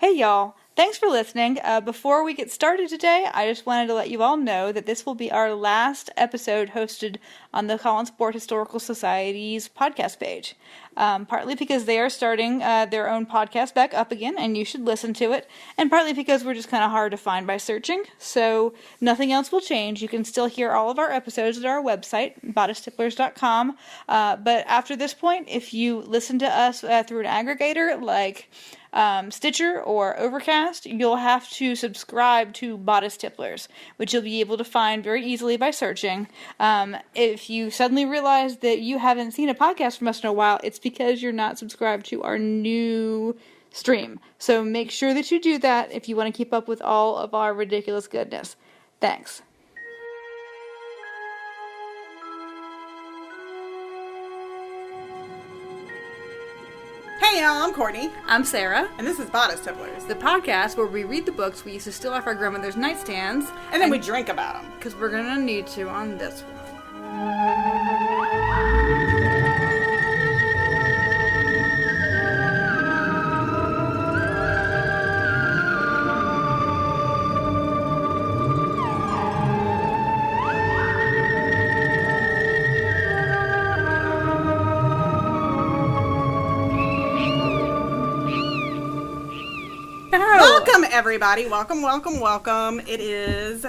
Hey y'all, thanks for listening. Before we get started today, I just wanted to let you all know that this will be our last episode hosted on the Collinsport Historical Society's podcast page. Partly because they are starting their own podcast back up again, and you should listen to it, and partly because we're just kind of hard to find by searching, so nothing else will change. You can still hear all of our episodes at our website, bottistipplers.com, but after this point, if you listen to us through an aggregator like Stitcher or Overcast, you'll have to subscribe to Bodice Tipplers, which you'll be able to find very easily by searching. If you suddenly realize that you haven't seen a podcast from us in a while, it's because you're not subscribed to our new stream. So make sure that you do that if you want to keep up with all of our ridiculous goodness. Thanks. Hey y'all, I'm Courtney. I'm Sarah. And this is Bodice Tipplers, the podcast where we read the books we used to steal off our grandmother's nightstands. And then we drink about them. Because we're going to need to on this one. Welcome everybody. Welcome. It is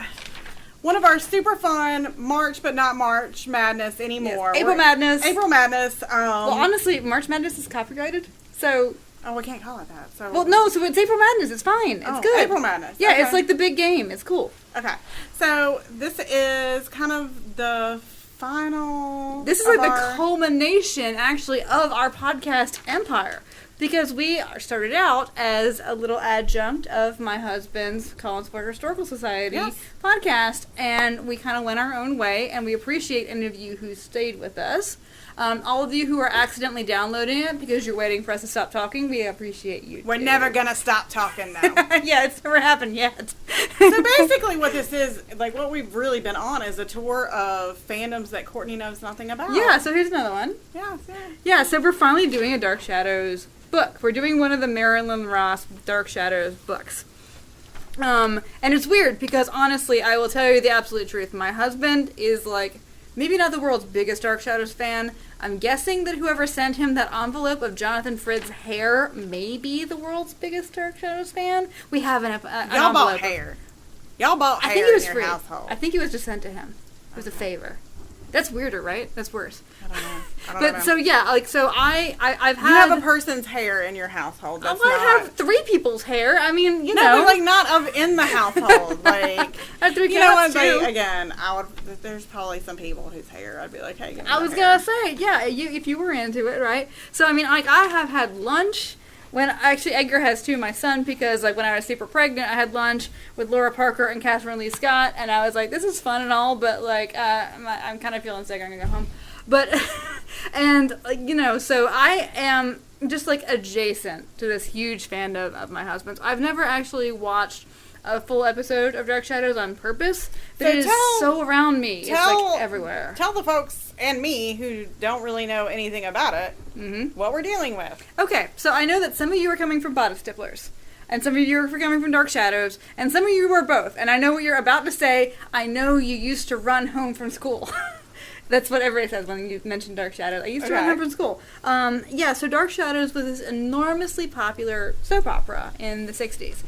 one of our super fun March, but not March Madness anymore. Yes. April Madness. Well, honestly, March Madness is copyrighted, so... Oh, we can't call it that. So. Well, no, so it's April Madness. It's fine. It's good. April Madness. Yeah, okay. It's like the big game. It's cool. Okay. So, this is kind of the final... This is like the culmination, actually, of our podcast empire. Because we started out as a little adjunct of my husband's Collinsport Historical Society podcast, and we kind of went our own way, and we appreciate any of you who stayed with us. All of you who are accidentally downloading it because you're waiting for us to stop talking, we appreciate you. We're never going to stop talking, though. Yeah, it's never happened yet. So basically what this is, like what we've really been on is a tour of fandoms that Courtney knows nothing about. Yeah, so here's another one. Yeah, so we're finally doing a Dark Shadows book. We're doing one of the Marilyn Ross Dark Shadows books. And it's weird because honestly, I will tell you the absolute truth. My husband is like, maybe not the world's biggest Dark Shadows fan. I'm guessing that whoever sent him that envelope of Jonathan Frid's hair may be the world's biggest Dark Shadows fan. We have an envelope. Y'all bought hair. Y'all bought hair in your household. I think it was just sent to him. It was a favor. That's weirder, right? That's worse. I don't know. So yeah, like so I've had. You have a person's hair in your household. That's I have three people's hair. I mean, you know, but like not in the household. Like I have 3 you know what? too. Like, again, I would. There's probably some people whose hair I'd be like, hey. I was gonna say, yeah, if you were into it, right? So I mean, like I have had lunch. When actually Edgar has too, my son, because like when I was super pregnant, I had lunch with Laura Parker and Catherine Lee Scott, and I was like, this is fun and all, but like I'm kind of feeling sick. I'm gonna go home. But and like you know, so I am just like adjacent to this huge fandom of my husband's. I've never actually watched a full episode of Dark Shadows on purpose, but it is so around me. It's like everywhere. Tell the folks and me who don't really know anything about it what we're dealing with. Okay, so I know that some of you are coming from Bodice Tipplers, and some of you are coming from Dark Shadows, and some of you are both. And I know what you're about to say. I know you used to run home from school. That's what everybody says when you mention Dark Shadows. I used to run home from school. So Dark Shadows was this enormously popular soap opera in the 60s.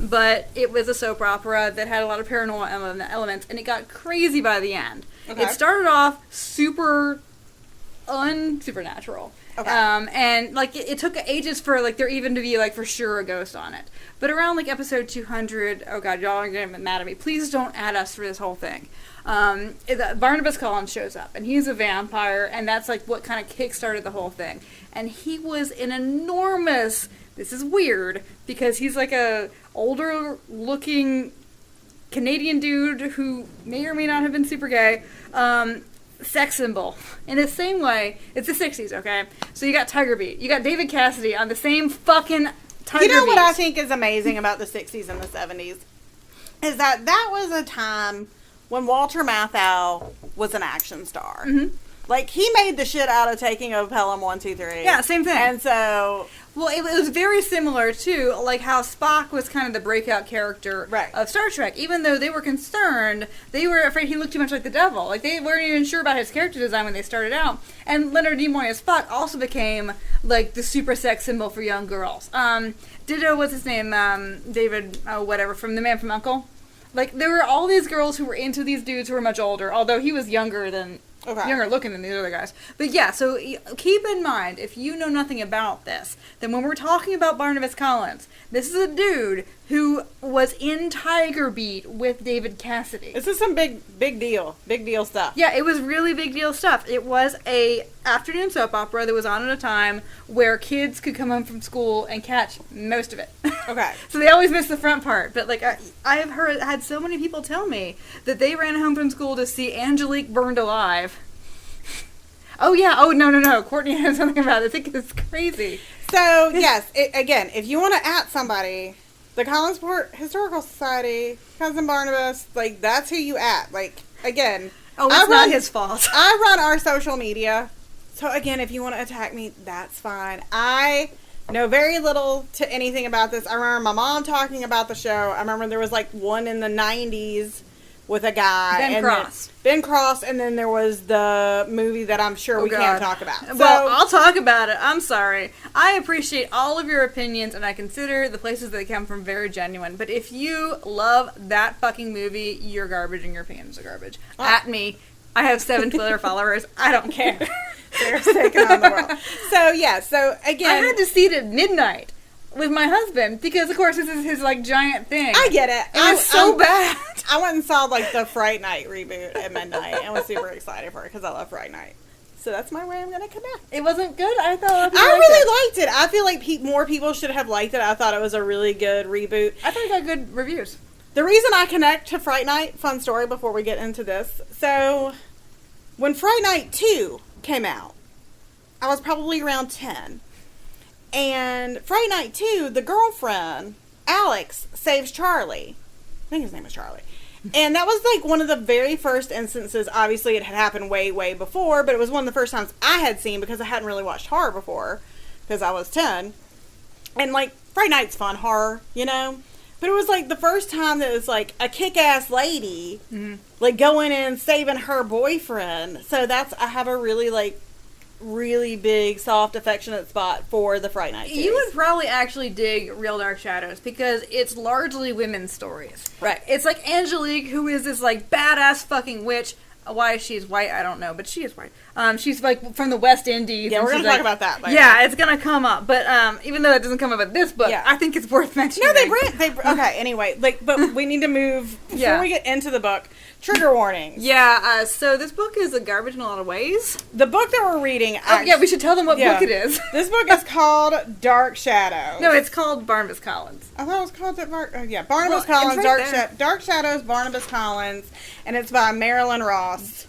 But it was a soap opera that had a lot of paranormal elements, and it got crazy by the end. Okay. It started off super unsupernatural. Okay. And like it took ages for like there even to be like for sure a ghost on it. But around like episode 200, oh god, y'all are gonna get mad at me. Please don't add us for this whole thing. Barnabas Collins shows up, and he's a vampire, and that's like what kind of kickstarted the whole thing. And he was an enormous. This is weird because he's like a older looking Canadian dude who may or may not have been super gay. Sex symbol. In the same way, it's the 60s, okay? So you got Tiger Beat. You got David Cassidy on the same fucking Tiger Beat. You know what I think is amazing about the 60s and the 70s? Is that was a time when Walter Matthau was an action star. Like, he made the shit out of taking of Pelham 1, 2, 3. Yeah, same thing. And so... Well, it was very similar to, like, how Spock was kind of the breakout character of Star Trek. Even though they were concerned, they were afraid he looked too much like the devil. Like, they weren't even sure about his character design when they started out. And Leonard Nimoy as Spock also became, like, the super sex symbol for young girls. Ditto, what's his name? David, whatever, from The Man from U.N.C.L.E. Like, there were all these girls who were into these dudes who were much older, although he was younger looking than these other guys. But yeah, so keep in mind, if you know nothing about this, then when we're talking about Barnabas Collins, this is a dude who was in Tiger Beat with David Cassidy. This is some big deal stuff. Yeah, it was really big deal stuff. It was a afternoon soap opera that was on at a time where kids could come home from school and catch most of it. Okay. So they always miss the front part. But, like, I've had so many people tell me that they ran home from school to see Angelique burned alive. Oh, yeah. Oh, no. Courtney knows something about it. I think it's crazy. So, yes, again, if you want to at somebody, the Collinsport Historical Society, Cousin Barnabas, like, that's who you at. Like, again... Oh, it's not his fault. I run our social media. So, again, if you want to attack me, that's fine. I know very little to anything about this. I remember my mom talking about the show. I remember there was, like, one in the 90s with a guy. Ben Cross, and then there was the movie that I'm sure we can't talk about. So, well, I'll talk about it. I'm sorry. I appreciate all of your opinions, and I consider the places they come from very genuine. But if you love that fucking movie, you're garbage and your opinions are garbage. Oh. At me. I have 7 Twitter followers. I don't care. They're taking on the world. So, yeah. So, again... I had to see it at midnight with my husband because, of course, this is his, like, giant thing. I get it. It was so bad. I went and saw, like, the Fright Night reboot at midnight and was super excited for it because I love Fright Night. So that's my way I'm going to connect. It wasn't good? I thought I really liked it. I feel like more people should have liked it. I thought it was a really good reboot. I thought it got good reviews. The reason I connect to Fright Night, fun story before we get into this. So, when Fright Night 2 came out, I was probably around 10. And Fright Night 2, the girlfriend, Alex, saves Charlie. I think his name is Charlie. And that was, like, one of the very first instances. Obviously, it had happened way, way before, but it was one of the first times I had seen because I hadn't really watched horror before because I was 10. And, like, Fright Night's fun horror, you know? But it was, like, the first time that it was, like, a kick-ass lady, like, going in and saving her boyfriend. So I have a really, like, really big, soft, affectionate spot for the Fright Night series. You would probably actually dig Real Dark Shadows because it's largely women's stories. Right. It's like Angelique, who is this, like, badass fucking witch. Why she's white, I don't know, but she is white. She's, like, from the West Indies. Yeah, we're going to talk about that later. Yeah, it's going to come up. But even though that doesn't come up in this book, I think it's worth mentioning. No, okay, anyway. Like, but we need to move, before we get into the book, trigger warnings. Yeah, so this book is a garbage in a lot of ways. The book that we're reading... we should tell them what book it is. This book is called Dark Shadows. No, it's called Barnabas Collins. I thought it was called Barnabas Collins, Dark Shadows, Barnabas Collins, and it's by Marilyn Ross,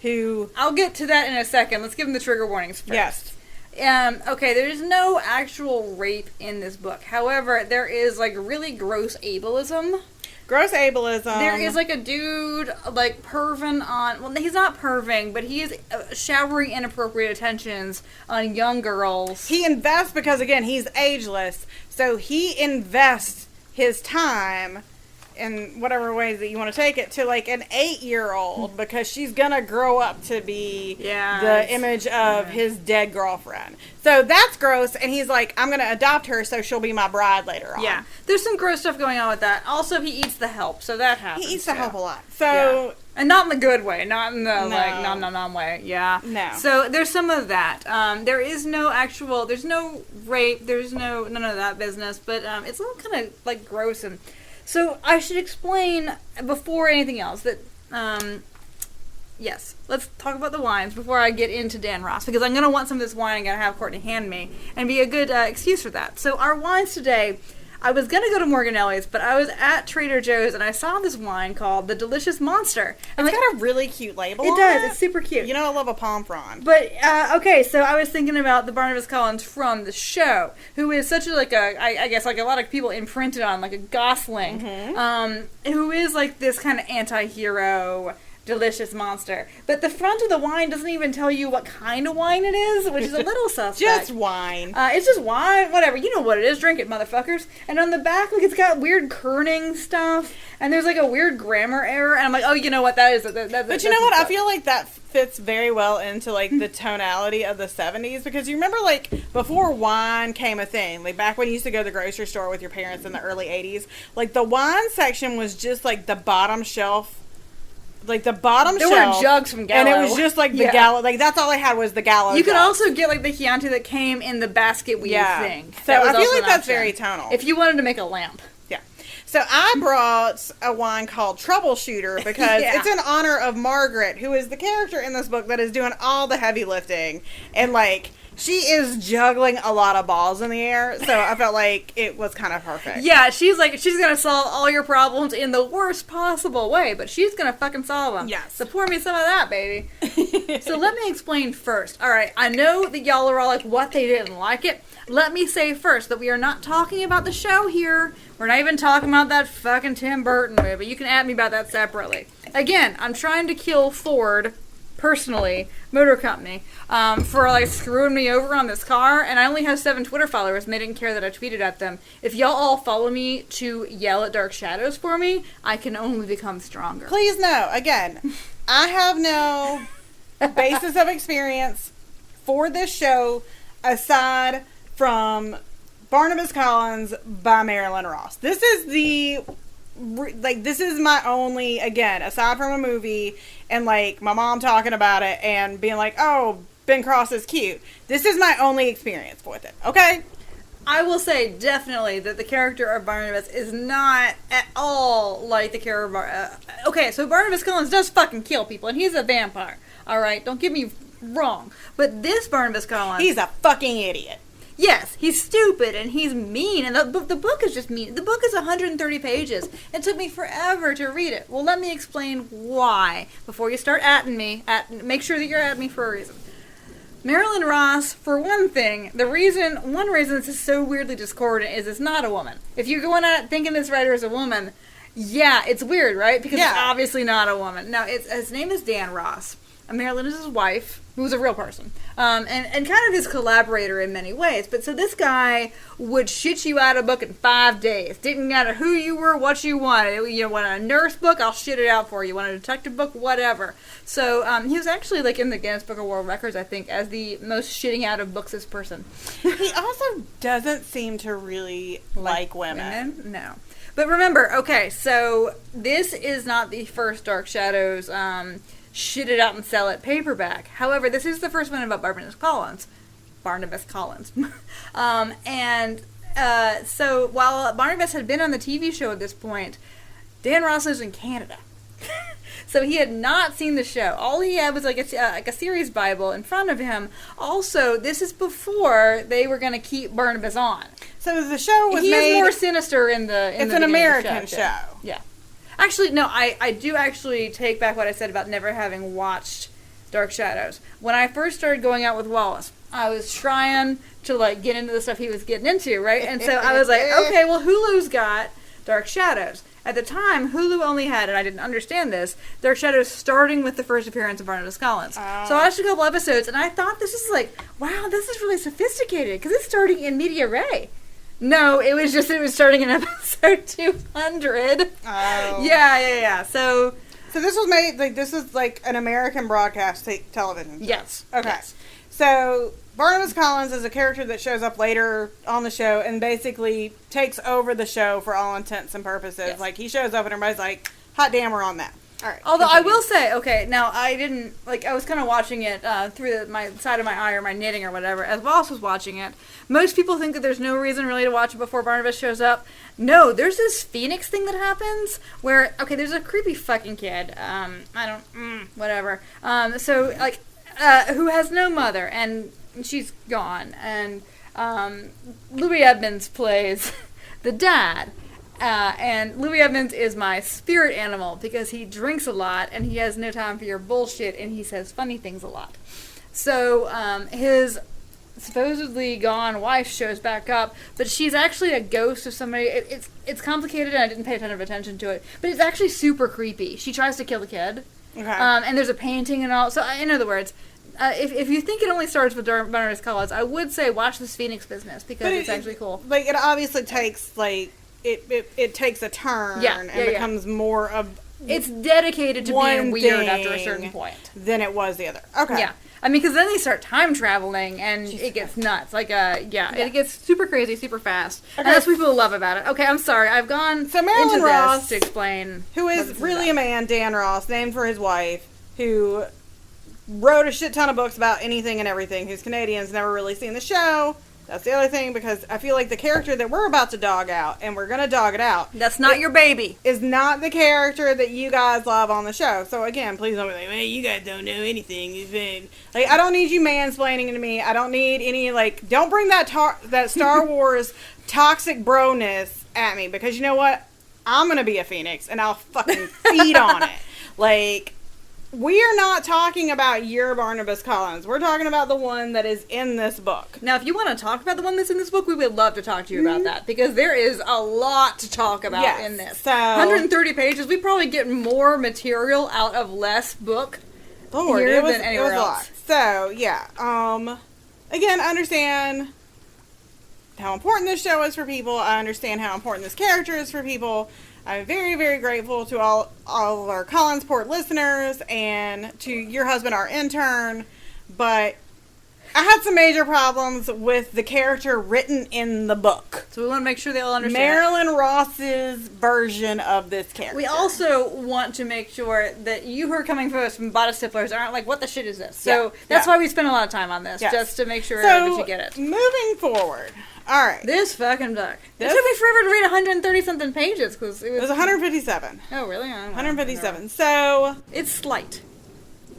who... I'll get to that in a second. Let's give them the trigger warnings first. Yes. Okay, there's no actual rape in this book. However, there is, like, really gross ableism. Gross ableism. There is, like, a dude, like, perving on... Well, he's not perving, but he is showering inappropriate attentions on young girls. He invests because, again, he's ageless. So he invests his time in whatever ways that you want to take it to, like, an 8-year-old because she's gonna grow up to be the image of his dead girlfriend. So that's gross, and he's like, I'm gonna adopt her so she'll be my bride later on. Yeah, there's some gross stuff going on with that. Also, he eats the help, so that happens. He eats the help a lot. So and not in the good way, not in the like nom nom nom way. Yeah. No. So there's some of that. There is no actual. There's no rape. There's none of that business. But it's all kind of like gross and. So I should explain before anything else that, yes, let's talk about the wines before I get into Dan Ross, because I'm going to want some of this wine I'm going to have Courtney hand me, and be a good excuse for that. So our wines today, I was going to go to Morganelli's, but I was at Trader Joe's, and I saw this wine called The Delicious Monster. It's got a really cute label on it. It's super cute. You know I love a palm frond. But, okay, so I was thinking about the Barnabas Collins from the show, who is such I guess, like a lot of people imprinted on, like a Gosling, who is like this kind of anti-hero, delicious monster. But the front of the wine doesn't even tell you what kind of wine it is, which is a little suspect. Just wine. It's just wine, whatever. You know what it is. Drink it, motherfuckers. And on the back, like, it's got weird kerning stuff, and there's like a weird grammar error, and I'm like, oh, you know what, that is. But you know what? I feel like that fits very well into like the tonality of the 70s, because you remember, like, before wine came a thing, like back when you used to go to the grocery store with your parents in the early 80s, like the wine section was just like the bottom shelf. Like the bottom there shelf. There were jugs from Gallo. And it was just like the Gallo. Like that's all I had was the Gallo. You could jugs. also get like the Chianti that came in the basket weave thing. So I feel like that's very tonal. If you wanted to make a lamp. Yeah. So I brought a wine called Troubleshooter because it's in honor of Margaret, who is the character in this book that is doing all the heavy lifting. And like, she is juggling a lot of balls in the air, so I felt like it was kind of perfect. Yeah, she's going to solve all your problems in the worst possible way, but she's going to fucking solve them. Yes. So pour me some of that, baby. So let me explain first. All right, I know that y'all are all like, what, they didn't like it? Let me say first that we are not talking about the show here. We're not even talking about that fucking Tim Burton movie. You can add me about that separately. Again, I'm trying to kill Ford, personally, Motor Company, for like screwing me over on this car, and I only have 7 Twitter followers, and they didn't care that I tweeted at them. If y'all all follow me to yell at Dark Shadows for me, I can only become stronger. Please no. Again, I have no basis of experience for this show aside from Barnabas Collins by Marilyn Ross. This is this is my only, again, aside from a movie and like my mom talking about it and being like, oh, Ben Cross is cute. This is my only experience with it. Okay? I will say definitely that the character of Barnabas is not at all like the character of okay, so Barnabas Collins does fucking kill people, and he's a vampire. Alright, don't get me wrong. But this Barnabas Collins... he's a fucking idiot. Yes, he's stupid and he's mean, and the book is just mean. The book is 130 pages. It took me forever to read it. Well, let me explain why. Before you start atting me, make sure that you're at me for a reason. Marilyn Ross, for one thing, one reason this is so weirdly discordant is it's not a woman. If you're going at it thinking this writer is a woman, yeah, it's weird, right? Because it's obviously not a woman. No, his name is Dan Ross. Marilyn is his wife, who's a real person, and kind of his collaborator in many ways. But so this guy would shit you out a book in 5 days. Didn't matter who you were, what you wanted. You wanted a nurse book, I'll shit it out for you. You want a detective book, whatever. So he was actually like in the Guinness Book of World Records, I think, as the most shitting out of books person. He also doesn't seem to really like women. No. But remember, okay, so this is not the first Dark Shadows shit it out and sell it paperback. However, this is the first one about Barnabas Collins. So while Barnabas had been on the TV show at this point, Dan Ross lives in Canada. So he had not seen the show. All he had was like a series Bible in front of him. Also, this is before they were going to keep Barnabas on. So the show was he is more sinister in the it's an American show. Yeah. Actually, no, I do actually take back what I said about never having watched Dark Shadows. When I first started going out with Wallace, I was trying to like get into the stuff he was getting into, right? And so I was like, okay, well, Hulu's got Dark Shadows. At the time, Hulu only had, and I didn't understand this, Dark Shadows starting with the first appearance of Barnabas Collins. So I watched a couple episodes, and I thought this is like, wow, this is really sophisticated, because it's starting in media res. No, it was starting in episode 200. Oh. Yeah. So this was made, like, this is like an American broadcast television show. Yes. Okay. Yes. So Barnabas Collins is a character that shows up later on the show and basically takes over the show for all intents and purposes. Yes. Like, he shows up and everybody's like, hot damn, we're on that. All right. Although continue. I will say, okay, now I didn't, like, I was kind of watching it through my side of my eye or my knitting or whatever, as Boss was watching it. Most people think that there's no reason really to watch it before Barnabas shows up. No, there's this Phoenix thing that happens where, okay, there's a creepy fucking kid, whatever, so, like, who has no mother, and she's gone, and Louis Edmonds plays the dad. And Louis Edmonds is my spirit animal because he drinks a lot and he has no time for your bullshit and he says funny things a lot. So his supposedly gone wife shows back up, but she's actually a ghost of somebody. It's complicated and I didn't pay a ton of attention to it, but it's actually super creepy. She tries to kill the kid. Okay. And there's a painting and all. So, in other words, if you think it only starts with Barnabas Collins, I would say watch this Phoenix business because it's actually cool. Like, it obviously takes, like, it takes a turn and becomes more of it's dedicated to being weird after a certain point than it was the other. Okay. Yeah. I mean, because then they start time traveling, and it gets nuts. Like, it gets super crazy, super fast. Okay. And that's what people love about it. Okay, I'm sorry. I've gone Marilyn into Ross, this to explain. Who is really a man, Dan Ross, named for his wife, who wrote a shit ton of books about anything and everything, who's Canadian, has never really seen the show. That's the other thing, because I feel like the character that we're about to dog out, and we're going to dog it out. That's not your baby. Is not the character that you guys love on the show. So again, please don't be like, hey, you guys don't know anything. Like, I don't need you mansplaining to me. I don't need any, like, don't bring that Star Wars toxic bro-ness at me, because you know what? I'm going to be a Phoenix, and I'll fucking feed on it. Like, we are not talking about your Barnabas Collins. We're talking about the one that is in this book. Now, if you want to talk about the one that's in this book, we would love to talk to you about that, because there is a lot to talk about in this. So, 130 pages. We probably get more material out of less book here than anywhere else. A lot. So, yeah. Again, I understand how important this show is for people. I understand how important this character is for people. I'm very, very grateful to all of our Collinsport listeners and to your husband, our intern. But I had some major problems with the character written in the book. So we want to make sure they all understand. Marilyn Ross's version of this character. We also want to make sure that you who are coming from us from body stiflers aren't like, what the shit is this? So that's why we spend a lot of time on this, just to make sure that you get it. Moving forward. All right. This fucking book. It took me forever to read 130-something pages, because it was 157. Oh, really? 157. So it's slight.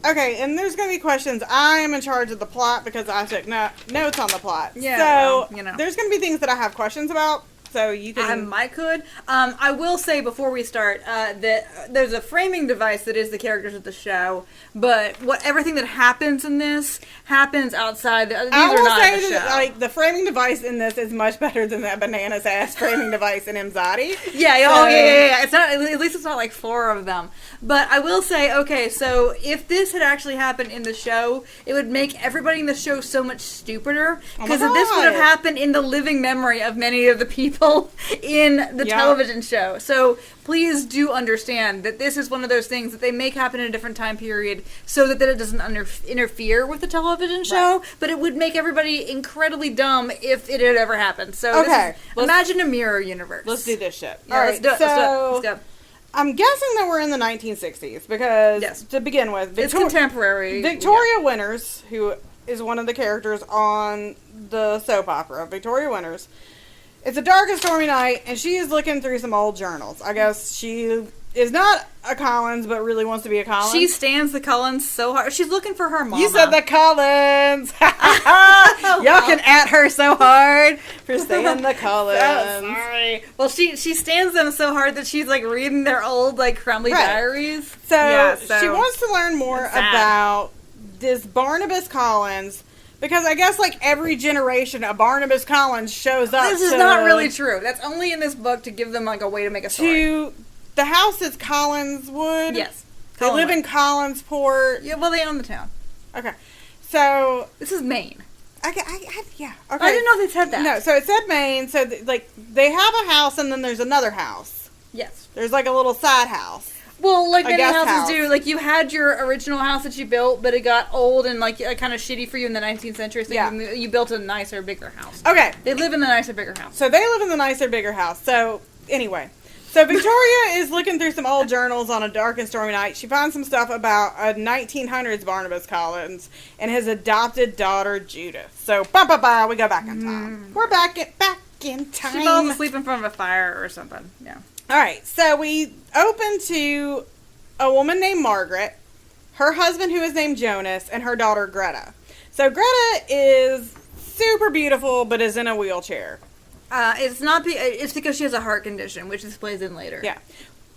Okay, and there's going to be questions. I am in charge of the plot because I took notes on the plot. Yeah. So well, there's going to be things that I have questions about. So you can. I could. I will say before we start that there's a framing device that is the characters of the show, but everything that happens in this happens outside. These I will are not say the show. that, like, the framing device in this is much better than that bananas ass framing device in Imzadi. Yeah. Yeah. It's not. At least it's not like 4 of them. But I will say, okay, so if this had actually happened in the show, it would make everybody in the show so much stupider, because this would have happened in the living memory of many of the people in the television show. So please do understand that this is one of those things that they make happen in a different time period so that it doesn't interfere with the television show, but it would make everybody incredibly dumb if it had ever happened. So imagine a mirror universe. Let's do this shit. Yeah, let's do it. Let's go. I'm guessing that we're in the 1960s because, to begin with, it's contemporary. Victoria Winters, who is one of the characters on the soap opera, Victoria Winters, it's a dark and stormy night, and she is looking through some old journals. I guess she is not a Collins, but really wants to be a Collins. She stands the Collins so hard. She's looking for her mama. You said the Collins. Y'all can at her so hard for saying the Collins. Oh, sorry. Well, she stands them so hard that she's like reading their old like crumbly diaries. So she wants to learn more about this Barnabas Collins. Because I guess, like, every generation, a Barnabas Collins shows up. This is not really true. That's only in this book to give them, like, a way to make a story. To the house is Collinswood. Yes. They live in Collinsport. Yeah, well, they own the town. Okay. So. This is Maine. Yeah. Okay. I didn't know they said that. No, so it said Maine. So, they have a house and then there's another house. Yes. There's, like, a little side house. Well, like many houses do, like you had your original house that you built, but it got old and like kind of shitty for you in the 19th century, so you built a nicer, bigger house. Okay. They live in the nicer, bigger house. So they live in the nicer, bigger house. So, anyway. So Victoria is looking through some old journals on a dark and stormy night. She finds some stuff about a 1900s Barnabas Collins and his adopted daughter, Judith. So, we go back in time. We're back in time. She falls asleep in front of a fire or something. Yeah. All right, so we open to a woman named Margaret, her husband who is named Jonas, and her daughter Greta. So Greta is super beautiful, but is in a wheelchair. It's because she has a heart condition, which displays in later. Yeah.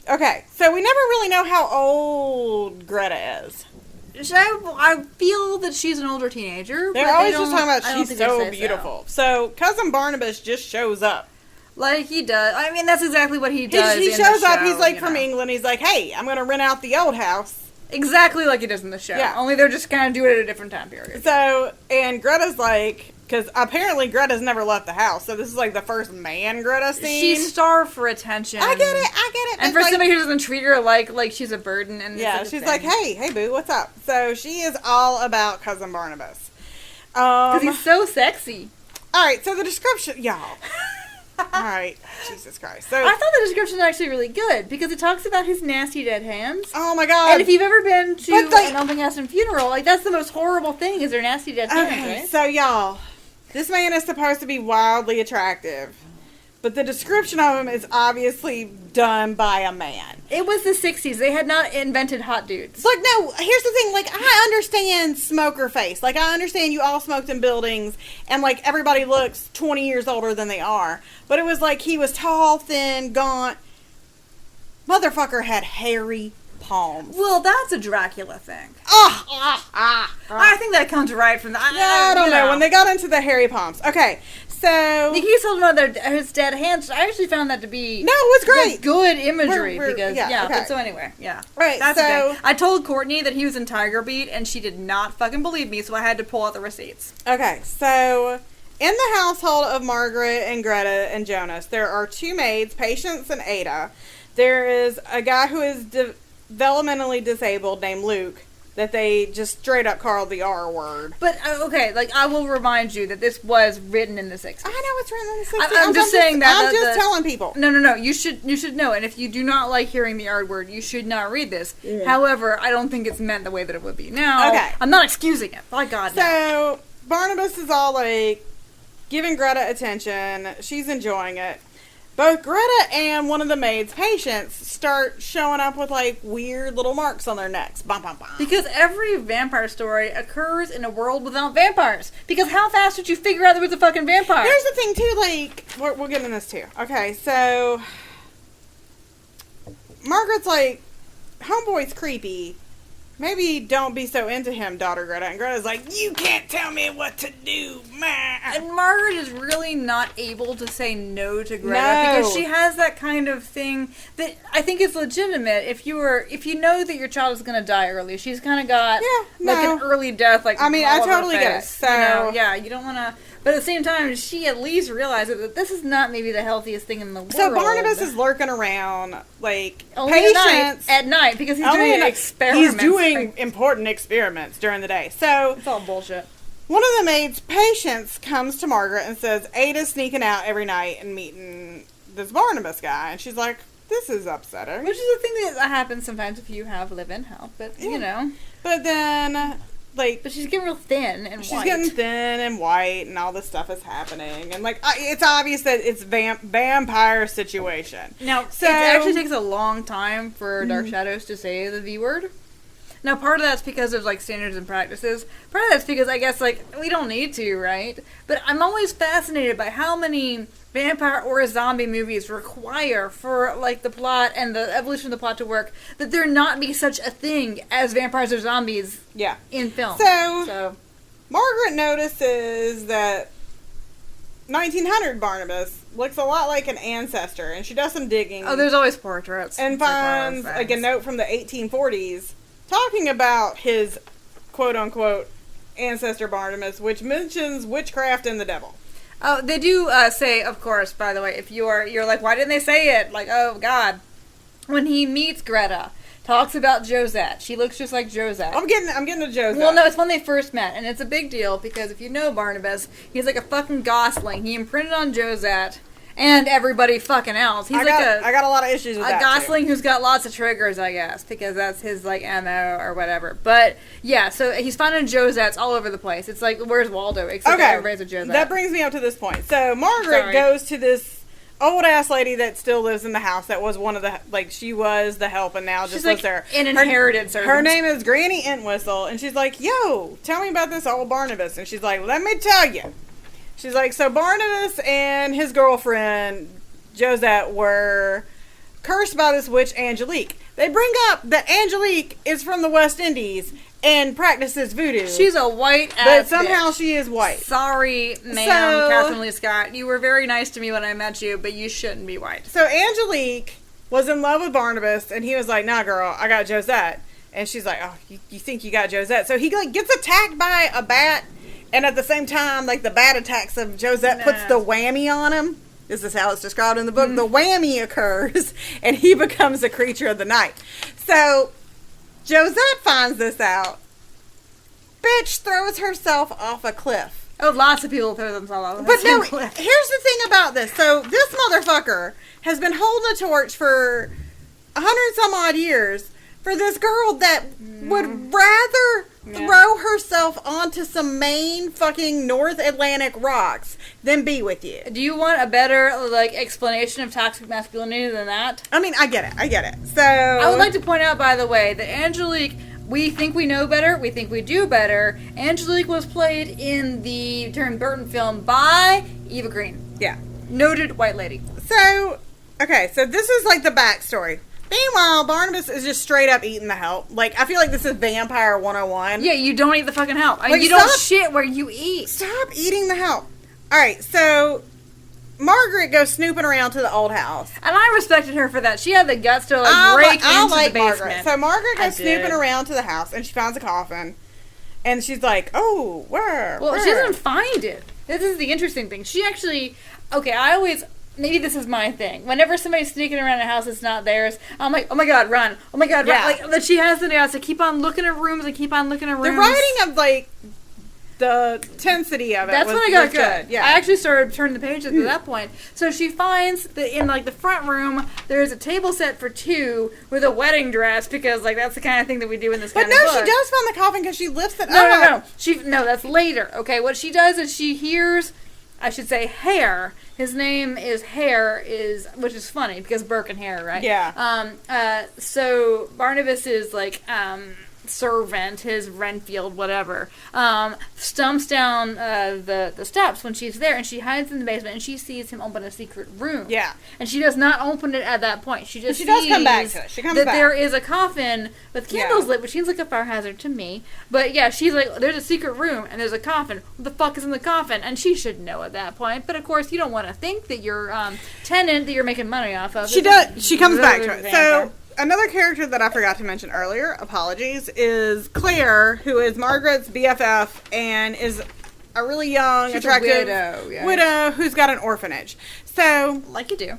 Okay, so we never really know how old Greta is. I feel that she's an older teenager. They're always just talking about she's so beautiful. So Cousin Barnabas just shows up. Like he does. I mean, that's exactly what he does. He shows up. He's like from England. He's like, hey, I'm going to rent out the old house. Exactly like it is in the show. Yeah. Only they're just kind of doing it at a different time period. So, and Greta's like, because apparently Greta's never left the house, so this is like the first man Greta seen. She's starved for attention. I get it. And for like, somebody who doesn't treat her like she's a burden. And yeah, she's like, hey boo, what's up? So she is all about cousin Barnabas. Because he's so sexy. All right, so the description, y'all. All right, Jesus Christ. So I thought the description was actually really good because it talks about his nasty dead hands. Oh my God! And if you've ever been to an Elvin Gaston funeral, like that's the most horrible thing is their nasty dead hands, right? So y'all, this man is supposed to be wildly attractive, but the description of him is obviously done by a man. It was the 60s. They had not invented hot dudes. Like, no, here's the thing. Like, I understand smoker face. Like, I understand you all smoked in buildings, and, like, everybody looks 20 years older than they are. But it was like he was tall, thin, gaunt. Motherfucker had hairy palms. Well, that's a Dracula thing. I think that comes right from the... I don't know. When they got into the hairy palms. Okay, so... He's talking about his dead hands. I actually found that to be... No, it was great. Good imagery. Okay. But so anyway, yeah. Right, that's the thing. I told Courtney that he was in Tiger Beat, and she did not fucking believe me, so I had to pull out the receipts. Okay, so... In the household of Margaret and Greta and Jonas, there are two maids, Patience and Ada. There is a guy who is developmentally disabled named Luke that they just straight up called the R word. But, okay, like, I will remind you that this was written in the 60s. I know it's written in the 60s. I'm just saying that. I'm just telling people. No. You should know. And if you do not like hearing the R word, you should not read this. Yeah. However, I don't think it's meant the way that it would be. Now, okay. I'm not excusing it. By God, no. So, Barnabas is all like... giving Greta attention. She's enjoying it. Both Greta and one of the maids, Patience, start showing up with like weird little marks on their necks. Bum, bum, bum. Because every vampire story occurs in a world without vampires. Because how fast did you figure out there was a fucking vampire? Here's the thing too, like, we'll get into this too. Okay, so Margaret's like, homeboy's creepy. Maybe don't be so into him, daughter Greta. And Greta's like, you can't tell me what to do, man. And Margaret is really not able to say no to Greta because she has that kind of thing that I think is legitimate. If you know that your child is going to die early, she's kind of got an early death. Like I mean, I totally get it. So you don't want to. But at the same time, she at least realizes that this is not maybe the healthiest thing in the world. So Barnabas is lurking around, like, only Patience. At night, because he's doing experiments. He's doing important experiments during the day. So it's all bullshit. One of the maids, Patience, comes to Margaret and says, Ada's sneaking out every night and meeting this Barnabas guy. And she's like, this is upsetting. Which is a thing that happens sometimes if you have live-in help. But, you know. But then... but she's getting real thin and white. She's getting thin and white, and all this stuff is happening, and it's obvious that it's vampire situation. Now, it actually takes a long time for Dark Shadows to say the V word. Now, part of that's because of standards and practices. Part of that's because I guess we don't need to, right? But I'm always fascinated by how many vampire or zombie movies require for the plot and the evolution of the plot to work that there not be such a thing as vampires or zombies in film. So Margaret notices that 1900 Barnabas looks a lot like an ancestor, and she does some digging. Oh, there's always portraits. And finds a note from the 1840s talking about his quote-unquote ancestor Barnabas, which mentions witchcraft and the devil. Oh, they do say, of course, by the way, if you're like, why didn't they say it? Like, oh, God. When he meets Greta, talks about Josette. She looks just like Josette. I'm getting to Josette. Well, no, it's when they first met, and it's a big deal, because if you know Barnabas, he's like a fucking Gosling. He imprinted on Josette and everybody fucking else. I got a lot of issues with that, Gosling who's got lots of triggers, I guess, because that's his, MO or whatever. But, yeah, so he's finding Josettes all over the place. It's like, where's Waldo? Except everybody's a Josette. That brings me up to this point. So, Margaret goes to this old-ass lady that still lives in the house that was one of the, she was the help and now just lives there. An inherited servant. Her name is Granny Entwistle, and she's like, yo, tell me about this old Barnabas. And she's like, let me tell you. She's like, so Barnabas and his girlfriend, Josette, were cursed by this witch, Angelique. They bring up that Angelique is from the West Indies and practices voodoo. She's a white ass but somehow bitch. She is white. Sorry, ma'am, Catherine Lee Scott. You were very nice to me when I met you, but you shouldn't be white. So Angelique was in love with Barnabas, and he was like, nah, girl, I got Josette. And she's like, oh, you think you got Josette. So he, like, gets attacked by a bat. And at the same time, like, the bat attacks him. Josette puts the whammy on him. This is how it's described in the book. The whammy occurs. And he becomes a creature of the night. So Josette finds this out. Bitch throws herself off a cliff. Oh, lots of people throw themselves off But no, here's the thing about this. So this motherfucker has been holding a torch for 100 some odd years for this girl that would rather throw herself onto some Maine fucking North Atlantic rocks than be with you. Do you want a better, like, explanation of toxic masculinity than that? I mean, I get it. So I would like to point out, by the way, that Angelique, we think we know better, we think we do better. Angelique was played in the Tim Burton film by Eva Green. Yeah. Noted white lady. So, okay, so this is like the backstory. Meanwhile, Barnabas is just straight up eating the help. Like, I feel like this is Vampire 101. Yeah, you don't eat the fucking help. I mean, Like, you don't shit where you eat. Stop eating the help. Alright, so Margaret goes snooping around to the old house. And I respected her for that. She had the guts to, like, break into the basement. Margaret. So Margaret goes snooping around to the house, and she finds a coffin. And she's like, oh, where? Well, she doesn't find it. This is the interesting thing. She actually... Okay, I always... Maybe this is my thing. Whenever somebody's sneaking around a house that's not theirs, I'm like, oh my god, run. Oh my god, run. Like, that she has the nails to keep on looking at rooms and keep on looking at rooms. The writing of, like, the intensity of it That's was, when I got good. Yeah. I actually started turning the pages at that point. So she finds that in, like, the front room, there's a table set for two with a wedding dress, because, like, that's the kind of thing that we do in this kind of book. But no, she does find the coffin because she lifts it up. No, that's later. Okay, what she does is she hears... I should say Hare. His name is Hare, which is funny because Burke and Hare, right? Yeah. So Barnabas is like servant, his Renfield, whatever, stumps down the steps when she's there, and she hides in the basement, and she sees him open a secret room. Yeah. And she does not open it at that point. She just does come back to it. She comes back. There is a coffin with candles lit, which seems like a fire hazard to me. But yeah, she's like, there's a secret room, and there's a coffin. What the fuck is in the coffin? And she should know at that point. But of course, you don't want to think that your tenant that you're making money off of. She does. She comes back to it. So... Another character that I forgot to mention earlier, apologies, is Claire, who is Margaret's BFF and is a really young, attractive widow who's got an orphanage. So, like you do.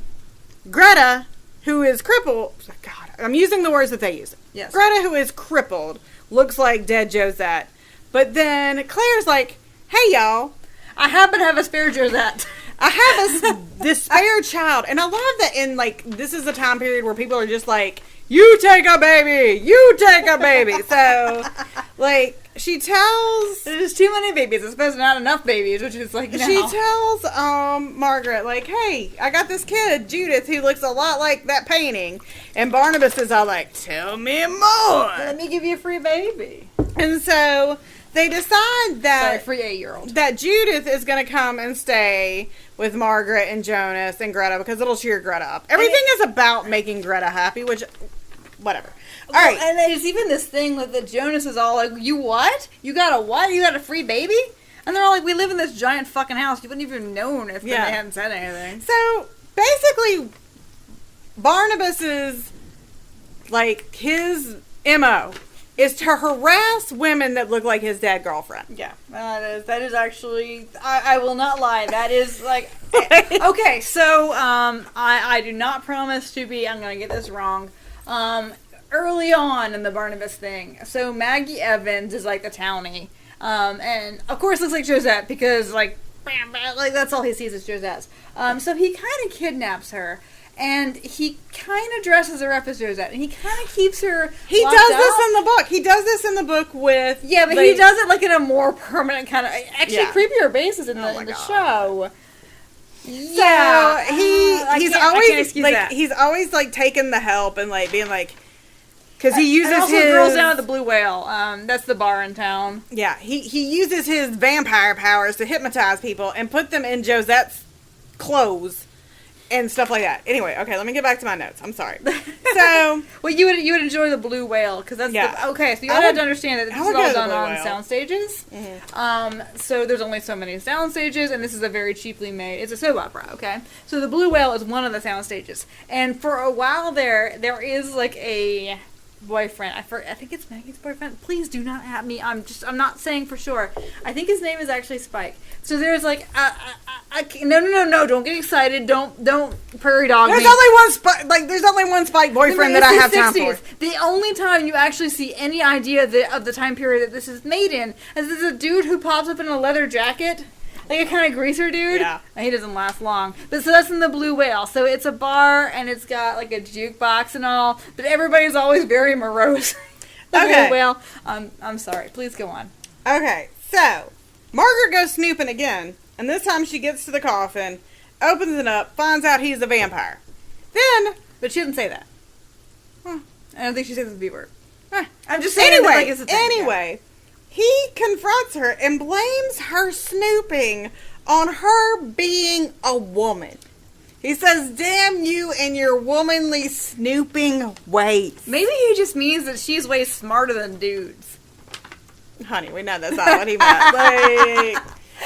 Greta, who is crippled, God, I'm using the words that they use. Yes. Greta, who is crippled, looks like dead Josette. But then Claire's like, hey y'all, I happen to have a spare Josette. I have this spare child, and I love that in, like, this is a time period where people are just like, you take a baby, so, like, she tells... There's too many babies, especially not enough babies, which is, like, no. She tells, Margaret, like, hey, I got this kid, Judith, who looks a lot like that painting, and Barnabas is all like, tell me more! Let me give you a free baby. And so... They decide that free 8-year-old. That Judith is going to come and stay with Margaret and Jonas and Greta because it'll cheer Greta up. Everything is about making Greta happy, which, whatever. All right. And there's even this thing that Jonas is all like, you what? You got a what? You got a free baby? And they're all like, we live in this giant fucking house. You wouldn't even known if they hadn't said anything. So, basically, Barnabas is, like, his MO is to harass women that look like his dead girlfriend. Yeah, that is actually, I will not lie, that is like, okay, so, I do not promise to be, I'm gonna get this wrong, early on in the Barnabas thing, so Maggie Evans is like the townie, and of course looks like Josette, because like that's all he sees is Josette, so he kind of kidnaps her. And he kind of dresses her up as Josette, and he kind of keeps her. He does this in the book. He does this in the book with. Yeah, but he does it like in a more permanent kind of, actually creepier basis in the show. Yeah, so he's always like taking the help and like being like, because he uses and also his Girls Down at the Blue Whale. That's the bar in town. Yeah, he uses his vampire powers to hypnotize people and put them in Josette's clothes. And stuff like that. Anyway, okay, let me get back to my notes. I'm sorry. So, well, you would enjoy the Blue Whale because that's okay. So you have to understand that this is all done on sound stages. Mm-hmm. So there's only so many sound stages, and this is a very cheaply made. It's a soap opera. Okay, so the Blue Whale is one of the sound stages, and for a while there is like a boyfriend. I think it's Maggie's boyfriend. Please do not at me. I'm not saying for sure. I think his name is actually Spike. So there's like no, don't get excited. Don't prairie dog There's me. only one Spike boyfriend that I have time for. The only time you actually see any idea of the time period that this is made in is there's a dude who pops up in a leather jacket. Like a kind of greaser dude. Yeah. He doesn't last long. But so that's in the Blue Whale. So it's a bar and it's got like a jukebox and all. But everybody's always very morose. The Okay. Blue Whale. I'm sorry. Please go on. Okay, so Margaret goes snooping again, and this time she gets to the coffin, opens it up, finds out he's a vampire. But she doesn't say that. Huh. I don't think she says the B word. Huh. I'm just saying that, like, it's a thing. Anyway, he confronts her and blames her snooping on her being a woman. He says, damn you and your womanly snooping ways. Maybe he just means that she's way smarter than dudes. Honey, we know that's not what he meant. Like,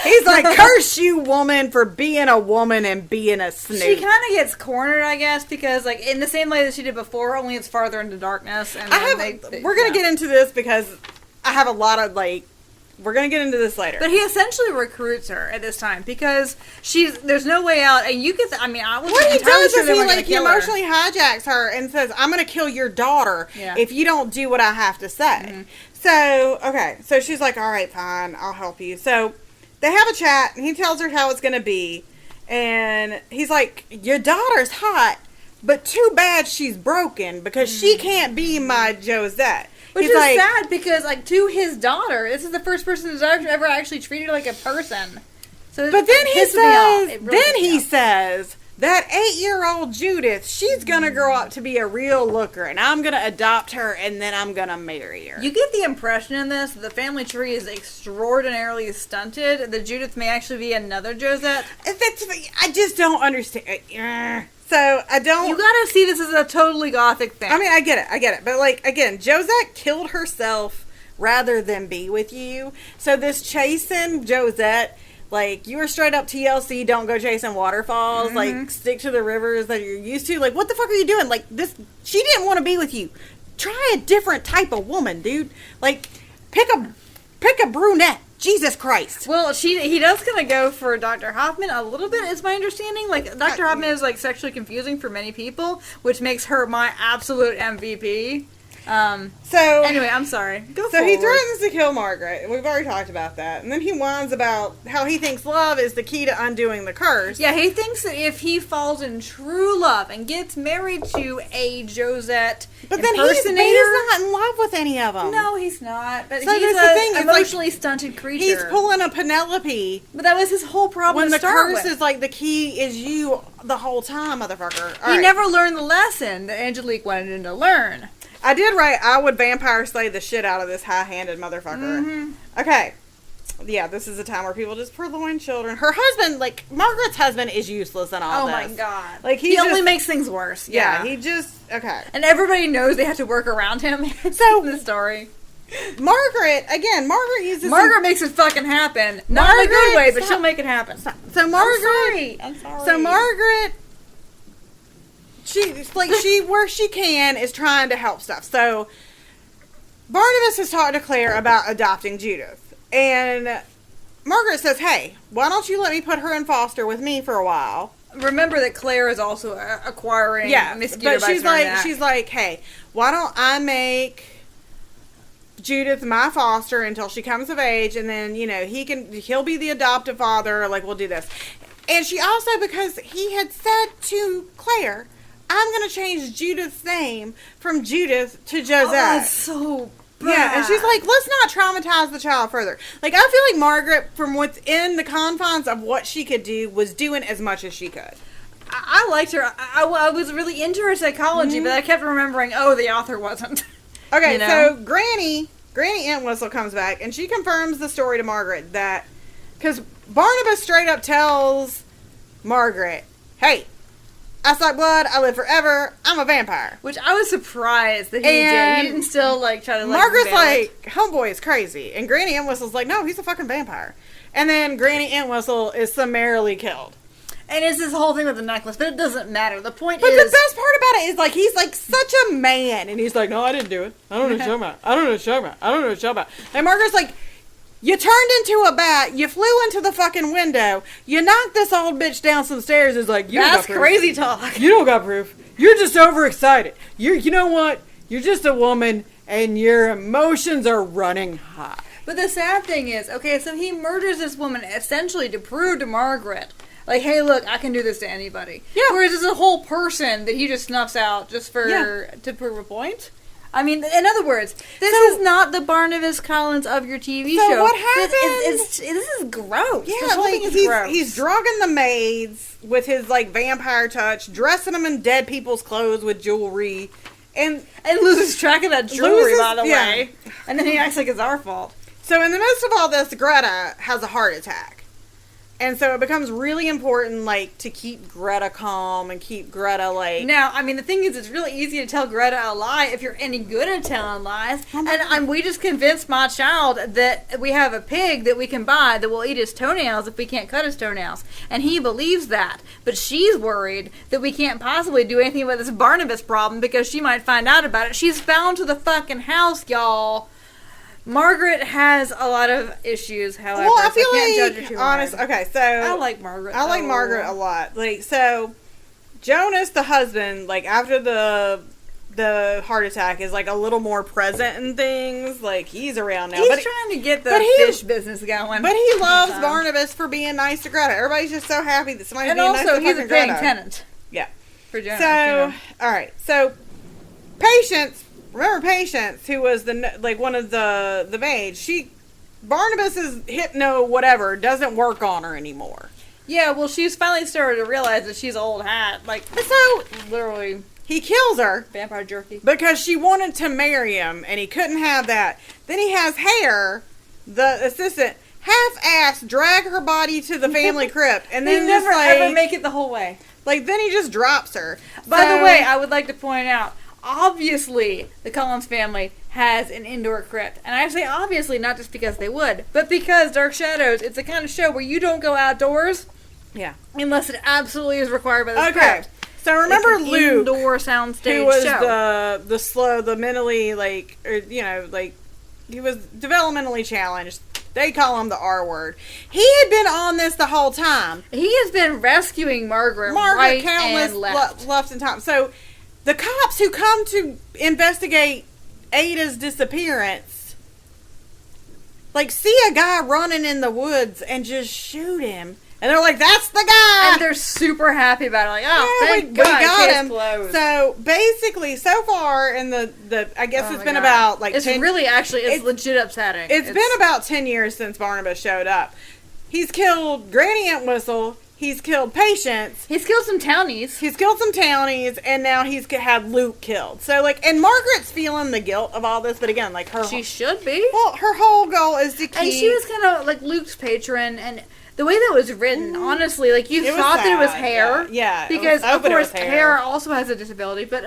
he's like, curse you, woman, for being a woman and being a snoop. She kind of gets cornered, I guess, because, like, in the same way that she did before, only it's farther into darkness. And we're going to get into this because I have a lot of, like, we're going to get into this later. But he essentially recruits her at this time because there's no way out. And you get, what he does is he emotionally hijacks her and says, I'm going to kill your daughter if you don't do what I have to say. Mm-hmm. So she's like, all right, fine, I'll help you. So they have a chat, and he tells her how it's going to be. And he's like, your daughter's hot, but too bad she's broken because she can't be my Josette. Which is sad because, like, to his daughter, this is the first person who's ever actually treated her like a person. So, but then he says that 8-year-old Judith, she's gonna grow up to be a real looker, and I'm gonna adopt her, and then I'm gonna marry her. You get the impression in this that the family tree is extraordinarily stunted. That Judith may actually be another Josette. I just don't understand. So, I don't... You gotta see this as a totally gothic thing. I mean, I get it. But, like, again, Josette killed herself rather than be with you. So, this chasing Josette, like, you were straight up TLC, don't go chasing waterfalls. Mm-hmm. Like, stick to the rivers that you're used to. Like, what the fuck are you doing? Like, she didn't want to be with you. Try a different type of woman, dude. Like, pick a brunette. Jesus Christ. Well, he does kind of go for Dr. Hoffman a little bit, is my understanding. Like, Dr. Hoffman is, like, sexually confusing for many people, which makes her my absolute MVP. Anyway, I'm sorry. Go forward. He threatens to kill Margaret. We've already talked about that. And then he whines about how he thinks love is the key to undoing the curse. Yeah, he thinks that if he falls in true love and gets married to a Josette but then he's not in love with any of them. No, he's not. But so he's an emotionally like, stunted creature. He's pulling a Penelope. But that was his whole problem when to start with. When the curse is like, the key is you the whole time, motherfucker. He never learned the lesson that Angelique wanted him to learn. I did write, I would vampire slay the shit out of this high-handed motherfucker. Mm-hmm. Okay. Yeah, this is a time where people just purloin children. Her husband, like, Margaret's husband is useless in all this. Oh my god. Like, he only makes things worse. Yeah, he just, okay. And everybody knows they have to work around him. So, the story. Margaret uses... Margaret makes it fucking happen. Not in a good way, but she'll make it happen. So Margaret... I'm sorry. So Margaret... She where she can is trying to help stuff. So Barnabas has talked to Claire about adopting Judith, and Margaret says, "Hey, why don't you let me put her in foster with me for a while?" Remember that Claire is also acquiring mosquito bites. But she's like, "Hey, why don't I make Judith my foster until she comes of age, and then he'll be the adoptive father. Like, we'll do this." And she also, because he had said to Claire, I'm going to change Judith's name from Judith to Josette. Oh, that's so bad. Yeah, and she's like, let's not traumatize the child further. Like, I feel like Margaret, from within the confines of what she could do, was doing as much as she could. I liked her. I was really into her psychology, but I kept remembering, the author wasn't. Okay, so Granny Entwistle comes back, and she confirms the story to Margaret that... Because Barnabas straight up tells Margaret, hey, I suck blood, I live forever, I'm a vampire. Which I was surprised that he did. He didn't still, try to, Margaret's like, homeboy is crazy. And Granny Entwistle's like, no, he's a fucking vampire. And then Granny Entwistle is summarily killed. And it's this whole thing with the necklace, but it doesn't matter. The point But is... the best part about it is, like, he's, like, such a man. And he's like, no, I didn't do it. I don't know what you're talking about. I don't know what you're talking about. I don't know what you're talking about. And Margaret's like, you turned into a bat. You flew into the fucking window. You knocked this old bitch down some stairs. It's like, you That's don't got proof. crazy talk. You don't got proof. You're just overexcited. You know what? You're just a woman, and your emotions are running high. But the sad thing is, okay, so he murders this woman essentially to prove to Margaret, like, hey, look, I can do this to anybody. Yeah. Whereas it's a whole person that he just snuffs out just to prove a point. I mean, in other words, this is not the Barnabas Collins of your TV show. So what happened? This is gross. Yeah, This whole like, thing is gross. he's drugging the maids with his, like, vampire touch, dressing them in dead people's clothes with jewelry, and loses track of that jewelry, by the yeah. way. And then he acts like it's our fault. So in the midst of all this, Greta has a heart attack. And so it becomes really important, like, to keep Greta calm and keep Greta, like... Now, I mean, the thing is, it's really easy to tell Greta a lie if you're any good at telling lies. And we just convinced my child that we have a pig that we can buy that will eat his toenails if we can't cut his toenails. And he believes that. But she's worried that we can't possibly do anything about this Barnabas problem because she might find out about it. She's found to the fucking house, y'all. Margaret has a lot of issues, however. Well, I feel so I can't like, judge her too honest, hard. okay, so... I like Margaret. I like Margaret a lot. Like, so, Jonas, the husband, like, after the heart attack, is, like, a little more present in things. Like, he's around now. He's but trying to get the fish business going. But he loves Barnabas for being nice to Greta. Everybody's just so happy that somebody's being nice to fucking Greta. And also, he's a paying tenant. Yeah. For Jonas. So, alright. So, Patience... Remember Patience, who was one of the maids? Barnabas's hypno whatever doesn't work on her anymore. Yeah, well, she's finally started to realize that she's old hat. Like, so literally, he kills her. Vampire jerky. Because she wanted to marry him, and he couldn't have that. Then he has Hare, the assistant, half-ass drag her body to the family crypt, and then never ever make it the whole way. Like, then he just drops her. By the way, I would like to point out, obviously, the Collins family has an indoor crypt. And I say obviously not just because they would, but because Dark Shadows, it's the kind of show where you don't go outdoors. Yeah. Unless it absolutely is required by the script. So remember it's an Luke, indoor soundstage who was show. the mentally, like, or, he was developmentally challenged. They call him the R word. He had been on this the whole time. He has been rescuing Margaret right countless and left. left and time. So the cops who come to investigate Ada's disappearance, like, see a guy running in the woods and just shoot him. And they're like, that's the guy! And they're super happy about it. Like, oh, yeah, thank we God, got him. closed. So, basically, so far in the I guess it's been about, like, it's 10... It's legit upsetting. It's been about 10 years since Barnabas showed up. He's killed Granny Aunt Whistle. He's killed Patience. He's killed some townies. And now he's had Luke killed. So, like, and Margaret's feeling the guilt of all this, but again, like, she should be. Well, her whole goal is to keep... And she was kind of, like, Luke's patron, and the way that was written, honestly, like, you thought that it was Hare. Yeah. Because, of course, Hare also has a disability, but,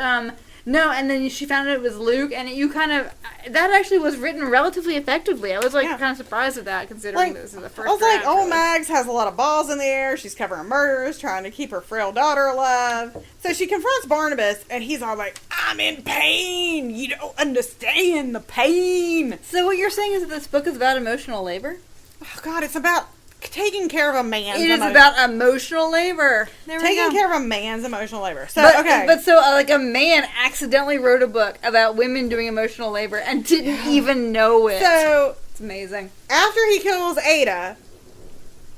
no, and then she found out it was Luke, and that actually was written relatively effectively. I was, like, kind of surprised at that, considering this is the first I was like, draft, old Mags has a lot of balls in the air. She's covering murders, trying to keep her frail daughter alive. So she confronts Barnabas, and he's all like, I'm in pain. You don't understand the pain. So what you're saying is that this book is about emotional labor? Oh, God, it's about taking care of a man's It is about emotional labor. Taking care of a man's emotional labor. So, like, a man accidentally wrote a book about women doing emotional labor and didn't even know it. So, it's amazing. After he kills Ada,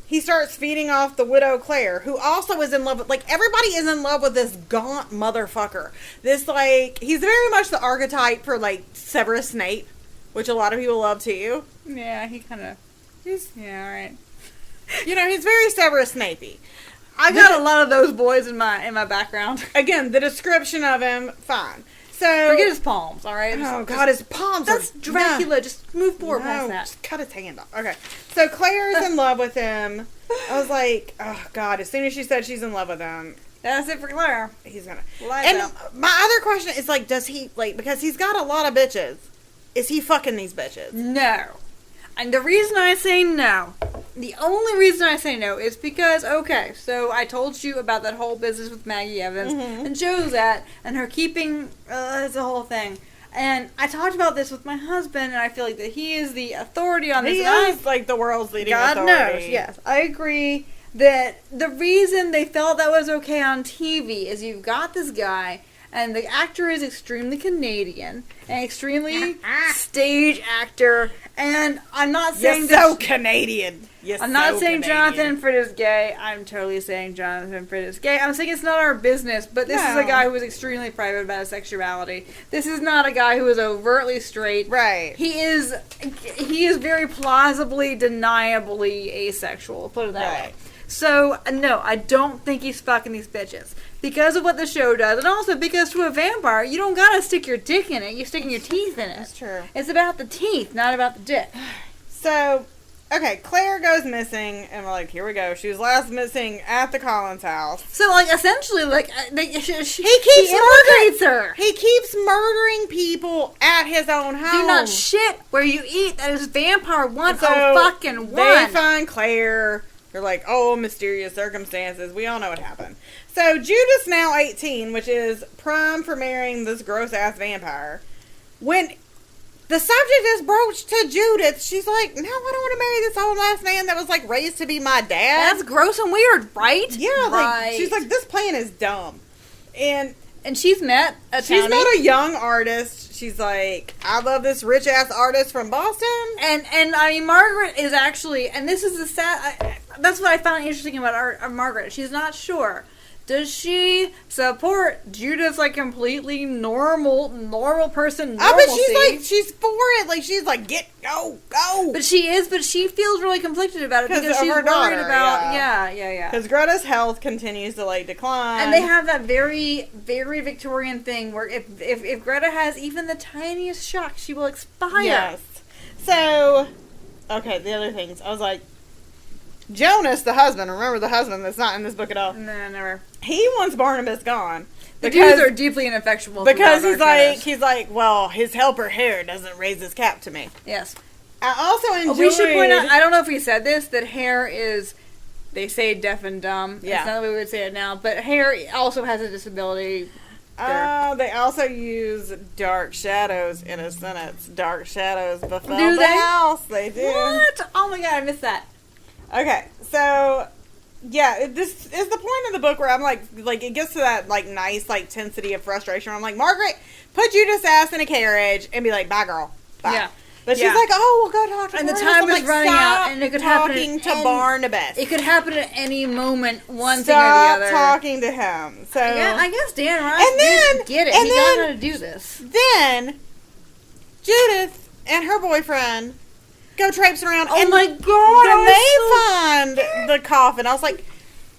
he starts feeding off the widow Claire, who also is in love with, like, everybody is in love with this gaunt motherfucker. This, like, he's very much the archetype for, like, Severus Snape, which a lot of people love too. Yeah, he kind of... Yeah, alright. You know, he's very Severus Snapey. I got a lot of those boys in my background. Again, the description of him, fine. So forget his palms, alright? God, his palms That's Dracula. No. Just move forward past that. Just cut his hand off. Okay. So Claire is in love with him. I was like, oh, God, as soon as she said she's in love with him. That's it for Claire. He's gonna... my other question is, like, does he, like, because he's got a lot of bitches, is he fucking these bitches? No. And the reason I say no The only reason I say no is because, okay, so I told you about that whole business with Maggie Evans and Josette and her keeping, it's a whole thing. And I talked about this with my husband, and I feel like that he is the authority on this. He is like the world's leading God authority. knows, yes. I agree that the reason they felt that was okay on TV is you've got this guy, and the actor is extremely Canadian, and extremely stage actor, and I'm not saying You're so Canadian. I'm not saying Jonathan Frid is gay. I'm totally saying Jonathan Frid is gay. I'm saying it's not our business, but this is a guy who is extremely private about his sexuality. This is not a guy who is overtly straight. Right. He is very plausibly, deniably asexual. Put it that way. So, no, I don't think he's fucking these bitches. Because of what the show does, and also because to a vampire, you don't gotta stick your dick in it, you're sticking your teeth in it. That's true. It's about the teeth, not about the dick. So, okay, Claire goes missing, and we're like, here we go. She was last missing at the Collins house. So, like, essentially, like, he keeps her. He keeps murdering people at his own home. Do not shit where you eat. That is vampire 101. They find Claire. They're like, oh, mysterious circumstances. We all know what happened. So, Judith's now 18, which is prime for marrying this gross-ass vampire. When the subject is broached to Judith, she's like, no, I don't want to marry this old-ass man that was, like, raised to be my dad. That's gross and weird, right? Yeah, like, she's like, this plan is dumb. And she's met a young artist. She's like, I love this rich-ass artist from Boston. And I mean, Margaret is actually, and this is the sad, that's what I found interesting about Margaret. She's not sure. Does she support Judith's, like, completely normal person, normalcy? But she's for it. Like, she's like, go. But she feels really conflicted about it because she's worried about, yeah. Because Greta's health continues to, like, decline. And they have that very, very Victorian thing where if Greta has even the tiniest shock, she will expire. Yes. So, okay, the other things. I was like, Jonas, the husband, remember the husband that's not in this book at all? No, never. He wants Barnabas gone. The dudes are deeply ineffectual. Because he's like, well, his helper hair doesn't raise his cap to me. Yes. I also enjoyed... We should point out, I don't know if we said this, that hair is, they say deaf and dumb. Yeah. That's not the way we would say it now. But hair also has a disability. They also use dark shadows in a sentence. Dark shadows befell the house. They do. What? Oh my god, I missed that. Okay, so, yeah, this is the point of the book where I'm like, it gets to that, like, nice, like, tensity of frustration where I'm like, Margaret, put Judith's ass in a carriage and be like, bye, girl, bye. Yeah. But she's like, oh, we'll go talk to Barnabas. And the time is running out, and it could happen talking to Barnabas. It could happen at any moment, one thing or the other. Stop talking to him. So, yeah, I guess Dan Rice did get it. He got how to do this. Then, Judith and her boyfriend go traipsing around. Oh my god! When they find the coffin, I was like,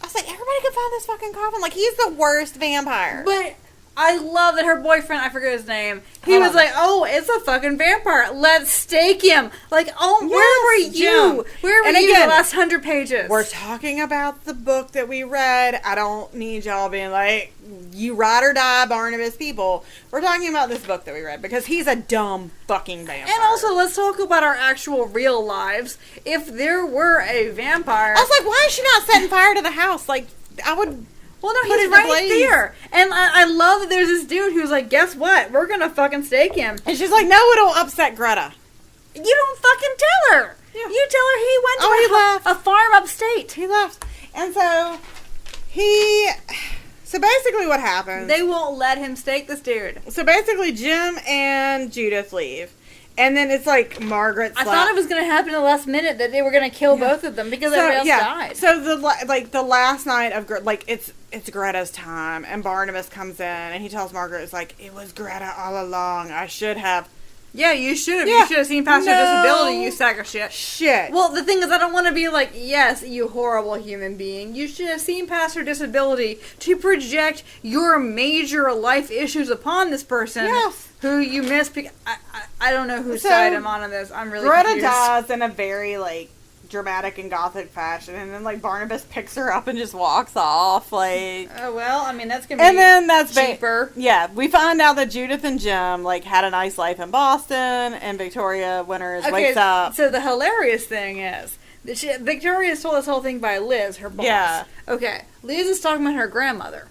everybody can find this fucking coffin. Like, he's the worst vampire. But I love that her boyfriend, I forget his name, he was like, oh, it's a fucking vampire. Let's stake him. Like, oh, yes, where were you? Where were you the last 100 pages? We're talking about the book that we read. I don't need y'all being like, you ride or die Barnabas people. We're talking about this book that we read because he's a dumb fucking vampire. And also, let's talk about our actual real lives. If there were a vampire... I was like, why is she not setting fire to the house? Like, I would... Well, no, he's right there. And I love that there's this dude who's like, guess what? We're going to fucking stake him. And she's like, no, it'll upset Greta. You don't fucking tell her. Yeah. You tell her he went to a farm upstate. He left. And so, so basically what happens... They won't let him stake this dude. So basically, Jim and Judith leave. And then it's like Margaret's. I thought it was going to happen in the last minute that they were going to kill both of them because everybody else died. So the last night of it's Greta's time, and Barnabas comes in and he tells Margaret, it's like, it was Greta all along. I should have. Yeah, you should have. Yeah. You should have seen past her disability, you sack of shit. Shit. Well, the thing is, I don't want to be like, yes, you horrible human being. You should have seen past her disability to project your major life issues upon this person. Yes. Who you miss. I don't know whose side I'm on this. I'm really Greta confused. dies in a very, like, dramatic and gothic fashion, and then, like, Barnabas picks her up and just walks off, like... Oh, well, I mean, that's gonna be cheaper. Yeah, we find out that Judith and Jim, like, had a nice life in Boston, and Victoria Winters wakes up. So the hilarious thing is Victoria's told this whole thing by Liz, her boss. Yeah. Okay. Liz is talking about her grandmother.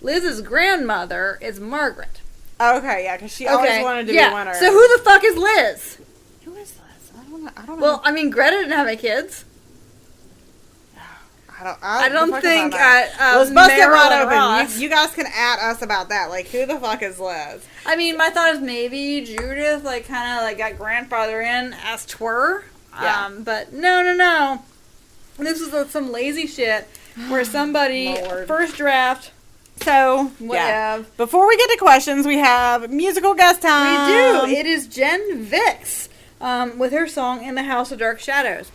Liz's grandmother is Margaret. Okay, yeah, because she always wanted to be one of her. So who the fuck is Liz? Who is Liz? I don't know. Well, I mean, Greta didn't have any kids. I don't think let's bust it right open. Ross. You guys can add us about that. Like, who the fuck is Liz? I mean, my thought is maybe Judith, like, kind of like got grandfather in as twir. Yeah. But no. This is some lazy shit where somebody first draft. So yeah. Before we get to questions, we have musical guest time. We do. It is Jen Vix with her song "In the House of Dark Shadows."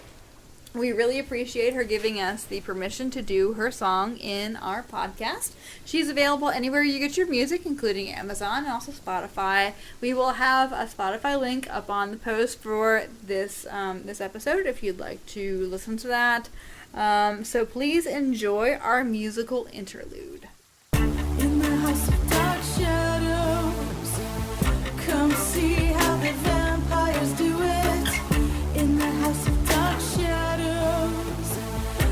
We really appreciate her giving us the permission to do her song in our podcast. She's available anywhere you get your music, including Amazon and also Spotify. We will have a Spotify link up on the post for this episode if you'd like to listen to that. So please enjoy our musical interlude. In the house of dark shadows, come see how the vampires do it. In the house of dark shadows,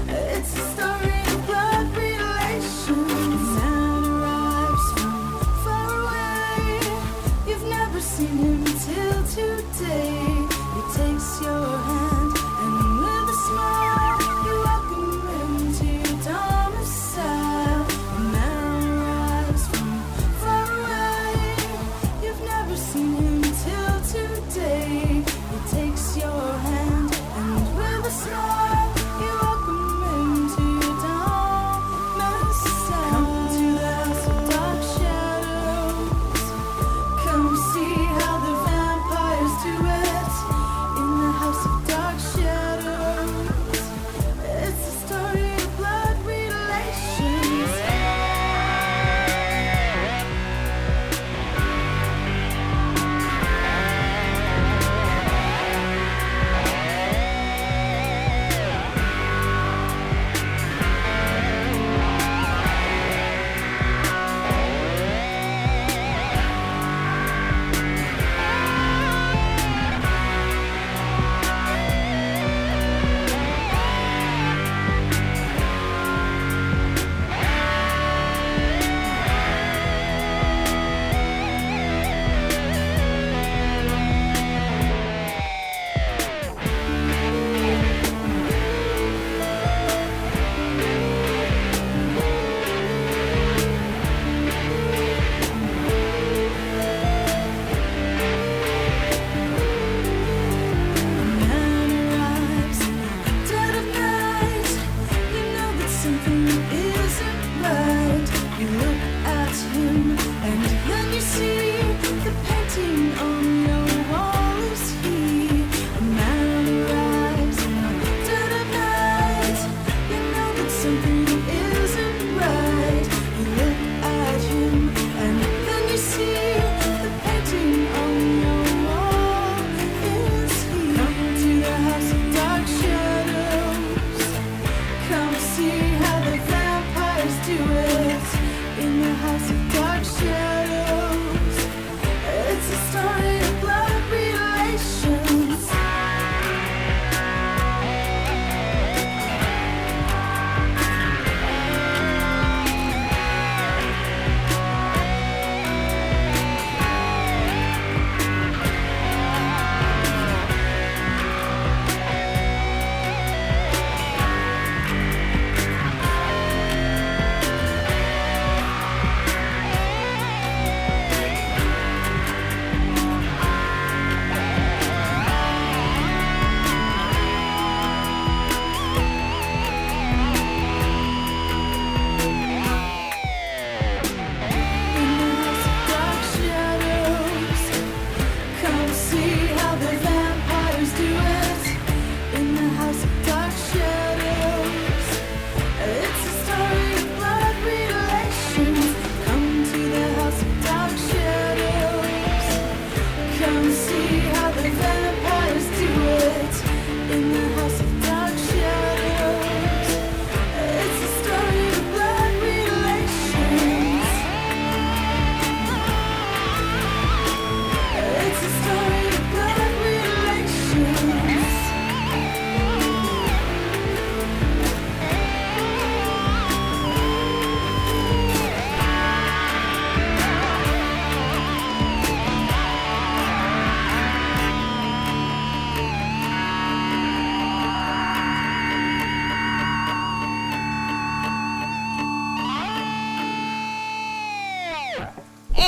it's a story of blood relations. Sound arrives from far away. You've never seen him till today. He takes your hand and with a smile you welcome him to your domicile.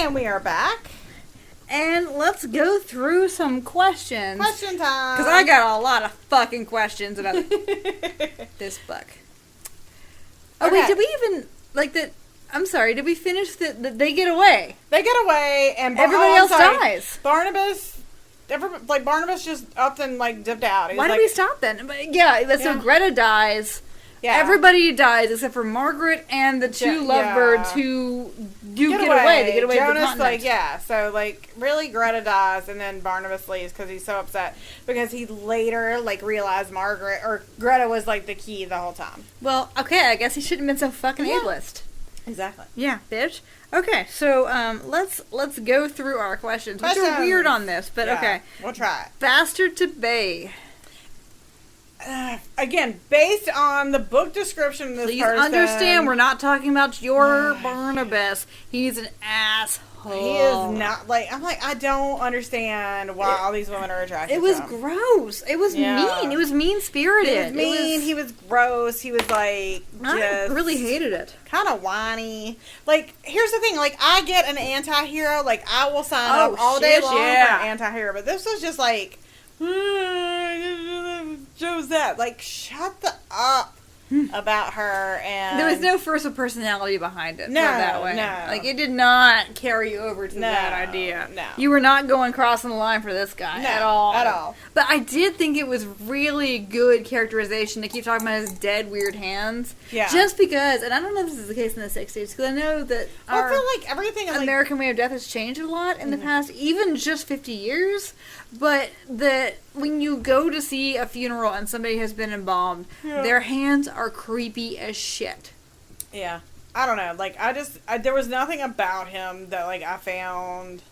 And we are back. And let's go through some questions. Question time. Because I got a lot of fucking questions about this book. Oh, Okay. wait, did we even, like, I'm sorry, did we finish they get away? They get away, and Everybody else dies. Barnabas just up and, like, dipped out. He Why was did we stop then? But, yeah, so Greta dies. Yeah. Everybody dies except for Margaret and the two lovebirds who do get away. They get away from the continent. So, like, really Greta dies, and then Barnabas leaves because he's so upset because he later, like, realized Greta was, like, the key the whole time. Well, okay, I guess he shouldn't have been so fucking ableist. Exactly. Yeah, bitch. Okay, so let's go through our questions, which are weird on this, but okay. We'll try it. Bastard to Bay. Again, based on the book description of this Please person, understand, we're not talking about your Barnabas. He's an asshole. He is not, like, I'm like, I don't understand why all these women are attracted It was to him. gross. It was mean. It was mean-spirited. He was mean. He was gross. He was, like, I really hated it. kind of whiny. Like, here's the thing. Like, I get an anti-hero. Like, I will sign up all day long for an anti-hero. But this was just, like, shows that. Like, shut the up about her. And there was no force of personality behind it. No, put it that way. no. Like, it did not carry over to that idea. No. You were not going crossing the line for this guy at all. At all. But I did think it was really good characterization to keep talking about his dead, weird hands. Yeah. Just because, and I don't know if this is the case in the 60s, because I know that I feel like everything is, like, American way of death has changed a lot in the past, even just 50 years. But that when you go to see a funeral and somebody has been embalmed, their hands are creepy as shit. Yeah. I don't know. Like, there was nothing about him that, like, I found.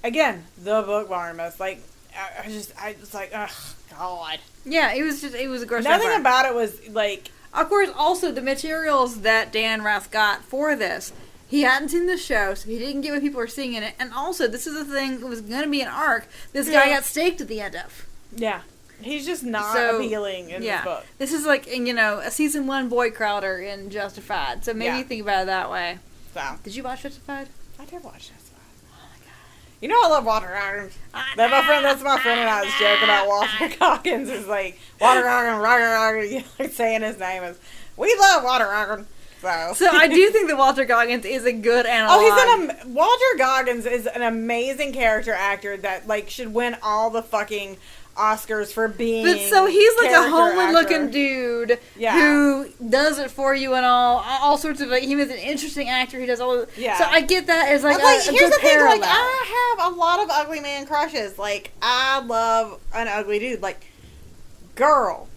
Again, the book Barnabas. Like, I was like, ugh, God. Yeah, it was a gross. Nothing about it was, like. Of course, also the materials that Dan Rath got for this. He hadn't seen the show, so he didn't get what people were seeing in it. And also, this is the thing, it was going to be an arc this guy got staked at the end of. Yeah. He's just not appealing in this book. This is like, a season 1 Boy Crowder in Justified. So maybe think about it that way. So. Did you watch Justified? I did watch Justified. Oh my god. You know I love Walter Goggins. That's my friend and I's joke about Walter Goggins. Is like, Walter Goggins, like saying his name is, we love Walter Goggins. So I do think that Walter Goggins is a good analog. Walter Goggins is an amazing character actor that, like, should win all the fucking Oscars for being. But so he's like a homely looking dude who does it for you and all sorts of, like, he was an interesting actor. He does all. So I get that as like a here's good the thing, parallel. like, I have a lot of ugly man crushes. Like, I love an ugly dude. Like, girl.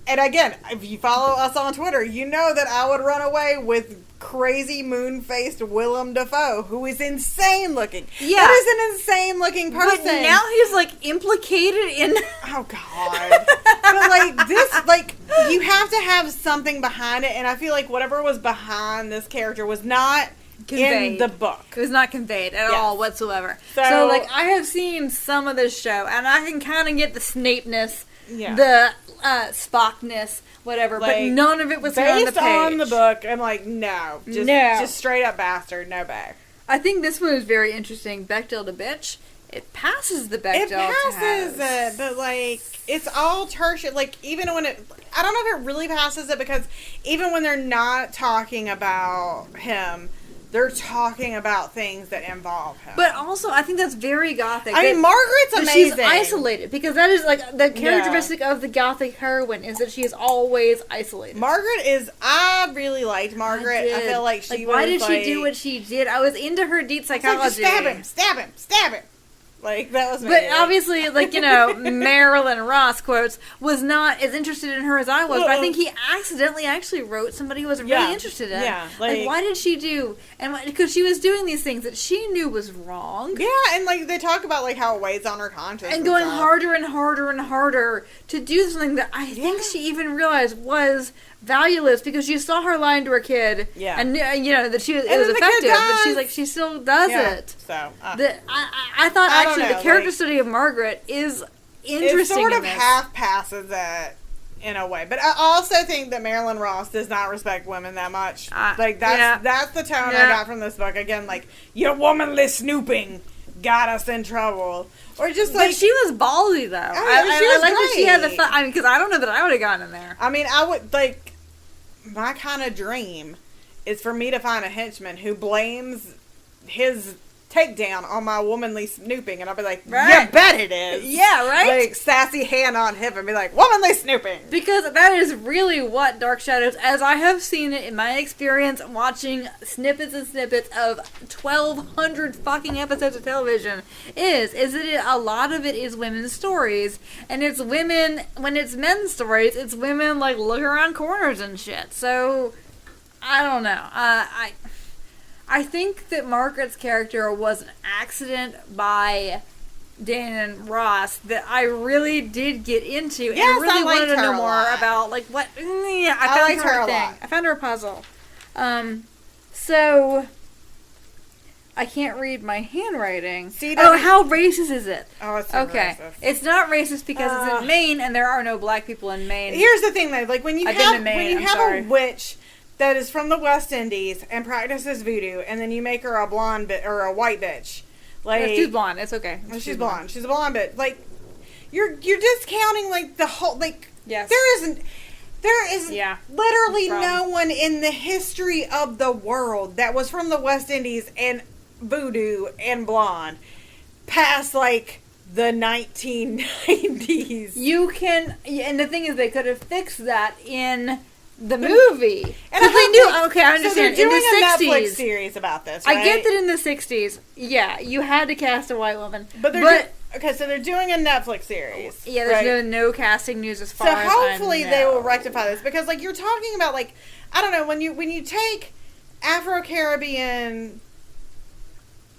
And again, if you follow us on Twitter, you know that I would run away with crazy moon-faced Willem Dafoe, who is insane looking. Yeah. That is an insane looking person. But now he's, like, implicated in... Oh, God. But, like, this, like, you have to have something behind it, and I feel like whatever was behind this character was not conveyed in the book. It was not conveyed at all whatsoever. So, like, I have seen some of this show, and I can kind of get the Snape-ness, the Spockness, whatever, like, but none of it was on the page. Based on the book, I'm like, no. Just straight up bastard, no back. I think this one is very interesting. Bechdel to bitch. It passes the Bechdel test. It passes it, but, like, it's all tertiary. Like, even when it... I don't know if it really passes it, because even when they're not talking about him... They're talking about things that involve him. But also, I think that's very gothic. I mean, Margaret's amazing. She's isolated, because that is, like, the characteristic of the gothic heroine, is that she is always isolated. Margaret is... I really liked Margaret. I feel like she was, why did she do what she did? I was into her deep psychology. Like, stab him. Like, that was me. But obviously, like, Marilyn Ross, quotes, was not as interested in her as I was. But I think he accidentally actually wrote somebody who was really interested in. Yeah. Like, why did she do... And because she was doing these things that she knew was wrong. Yeah, and, like, they talk about, like, how it weighs on her conscience. And going harder and harder and harder to do something that I think she even realized was valueless, because you saw her lying to her kid. Yeah. And, that it was effective. But she's like, she still does it. So, I thought, actually, the character study of Margaret is interesting. It sort of half passes that in a way. But I also think that Marilyn Ross does not respect women that much. That's the tone I got from this book. Again, like, your womanly snooping got us in trouble. Or just like... But she was ballsy, though. I like that she had the fun... I mean, because I don't know that I would have gotten in there. I mean, I would, like... My kind of dream is for me to find a henchman who blames his takedown on my womanly snooping, and I'll be like, right. You bet it is. Yeah, right? Like, sassy hand on hip and be like, womanly snooping. Because that is really what Dark Shadows, as I have seen it in my experience watching snippets and snippets of 1,200 fucking episodes of television, is that a lot of it is women's stories, and it's women, when it's men's stories, it's women, like, looking around corners and shit. So, I don't know. I think that Margaret's character was an accident by Dan and Ross that I really did get into and really wanted to know more about, like, what... Yeah, I found her a thing. I found her a puzzle. So... I can't read my handwriting. How racist is it? Oh, it's so racist. It's not racist because it's in Maine and there are no black people in Maine. Here's the thing, though. Like, when you have a witch... that is from the West Indies and practices voodoo, and then you make her a blonde or a white bitch. Like, no, she's blonde. It's okay. She's blonde. She's a blonde bitch. Like, you're discounting, like, the whole, like, yes. there is literally no one in the history of the world that was from the West Indies and voodoo and blonde past, like, the 1990s. You can, and the thing is, they could have fixed that in the movie. And they knew, okay, I understand. So they're doing in the 60s, a Netflix series about this, right? I get that in the 60s, yeah, you had to cast a white woman. But okay, so they're doing a Netflix series. Yeah, there's no casting news as far as I know. So hopefully they will rectify this, because, like, you're talking about, like, I don't know, when you take Afro-Caribbean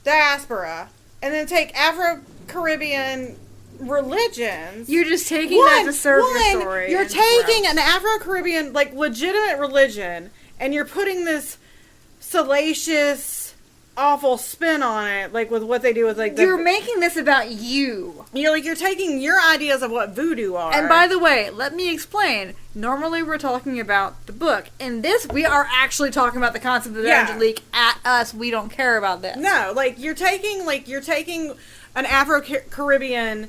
diaspora and then take Afro-Caribbean religions. You're just taking that to serve your story. You're taking an Afro-Caribbean, like, legitimate religion, and you're putting this salacious, awful spin on it, like, with what they do with, like, you're making this about you. You're taking your ideas of what voodoo are. And by the way, let me explain. Normally we're talking about the book. In this, we are actually talking about the concept of Angelique at us. We don't care about this. No, you're taking an Afro-Caribbean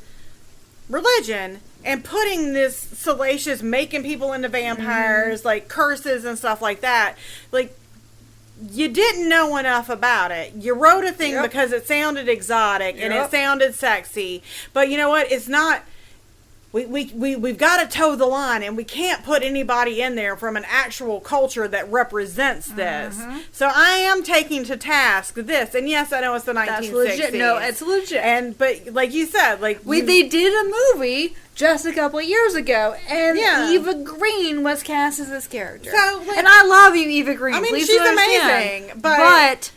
religion and putting this salacious, making people into vampires, like, curses and stuff like that. Like, you didn't know enough about it. You wrote a thing because it sounded exotic and it sounded sexy. But you know what? It's not... We've got to toe the line, and we can't put anybody in there from an actual culture that represents this. So I am taking to task this, and yes, I know it's the 1960s. That's legit. No, it's legit. But like you said, they did a movie just a couple of years ago, and Eva Green was cast as this character. So, and I love you, Eva Green. I mean, please she's amazing, but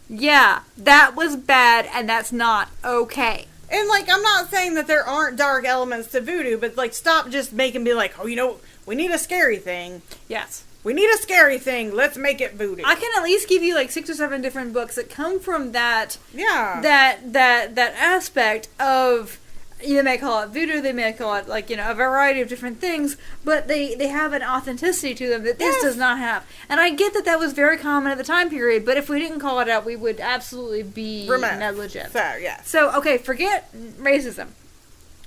yeah, that was bad, and that's not okay. And, like, I'm not saying that there aren't dark elements to voodoo, but, like, stop just making me like, oh, you know, we need a scary thing. Yes. We need a scary thing. Let's make it voodoo. I can at least give you, like, 6 or 7 different books that come from that. Yeah. That aspect of, they may call it voodoo, they may call it, like, a variety of different things, but they have an authenticity to them that this does not have. And I get that was very common at the time period, but if we didn't call it out, we would absolutely be negligent. So, yeah. So, okay, forget racism.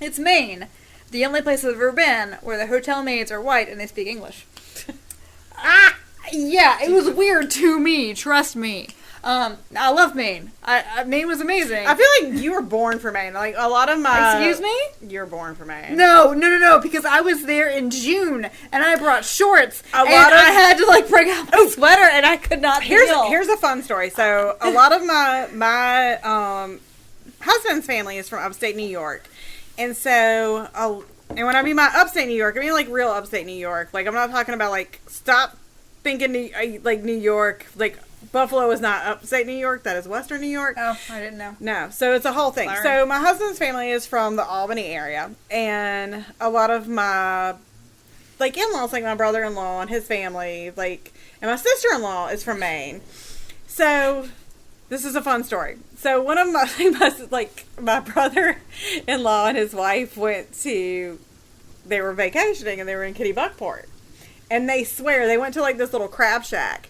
It's Maine, the only place I've ever been where the hotel maids are white and they speak English. Yeah, it was weird to me, trust me. I love Maine. Maine was amazing. I feel like you were born for Maine. Like, a lot of my... Excuse me? You're born for Maine. No, because I was there in June, and I brought shorts, I had to, like, bring out my sweater, and I could not Here's a fun story. So, a lot of my husband's family is from upstate New York. And so, and when I mean my upstate New York, I mean, like, real upstate New York. Like, I'm not talking about, like, stop thinking, New York, like... Buffalo is not upstate New York. That is western New York. Oh, I didn't know. No. So it's a whole thing. Sorry. So my husband's family is from the Albany area. And a lot of my, like, in-laws, like my brother-in-law and his family, like, and my sister-in-law is from Maine. So this is a fun story. So one of my brother-in-law and his wife went to they were vacationing and they were in Kitty Buckport. And they swear, they went to like this little crab shack.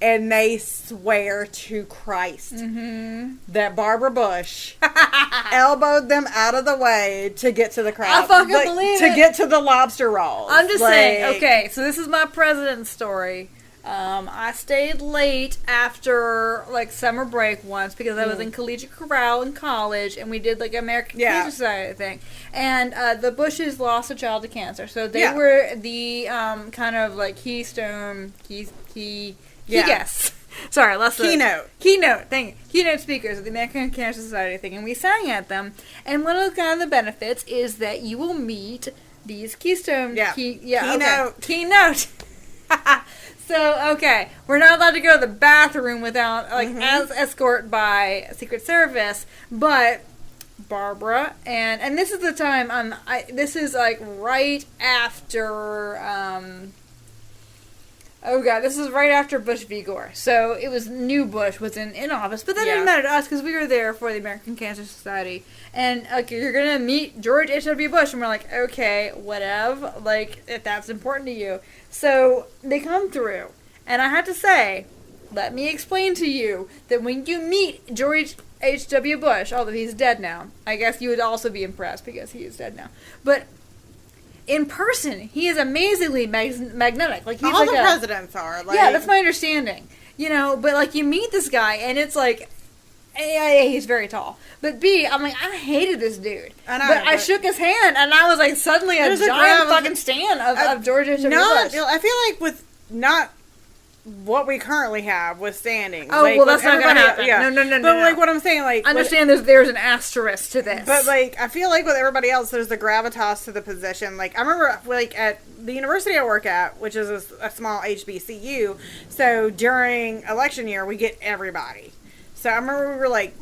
And they swear to Christ that Barbara Bush elbowed them out of the way to get to the crab. I fucking believe to it. get to the lobster rolls. I'm just saying, okay, so this is my president's story. I stayed late after, like, summer break once because I was in Collegiate Corral in college, and we did, like, American Cancer Society thing. And the Bushes lost a child to cancer, so they were the kind of, like, keystone, Sorry, let's Keynote speakers of the American Cancer Society thing, and we sang at them. And one of the kind of the benefits is that you will meet these keystone. Keynote. So we're not allowed to go to the bathroom without as escort by Secret Service, but Barbara and this is the time this is like right after. This is right after Bush v. Gore. So it was new Bush was in office. But that didn't matter to us because we were there for the American Cancer Society. And, you're going to meet George H.W. Bush. And we're like, okay, whatever. Like, if that's important to you. So they come through. And I have to say, let me explain to you that when you meet George H.W. Bush, although he's dead now, I guess you would also be impressed because he is dead now. But in person, he is amazingly magnetic. Like he's all like the presidents are. Like, yeah, that's my understanding. But like you meet this guy, and it's like, A, he's very tall, but B, I'm like, I hated this dude. I know, but I shook his hand, and I was like suddenly a giant fucking stan of George H.W. Bush. I feel like with not what we currently have with standing. Oh, like, well, that's not going to happen. Yeah. No. But, like, what I'm saying, like... I understand there's an asterisk to this. But, like, I feel like with everybody else, there's the gravitas to the position. Like, I remember, like, at the university I work at, which is a small HBCU, so during election year, we get everybody. So, I remember we were, like,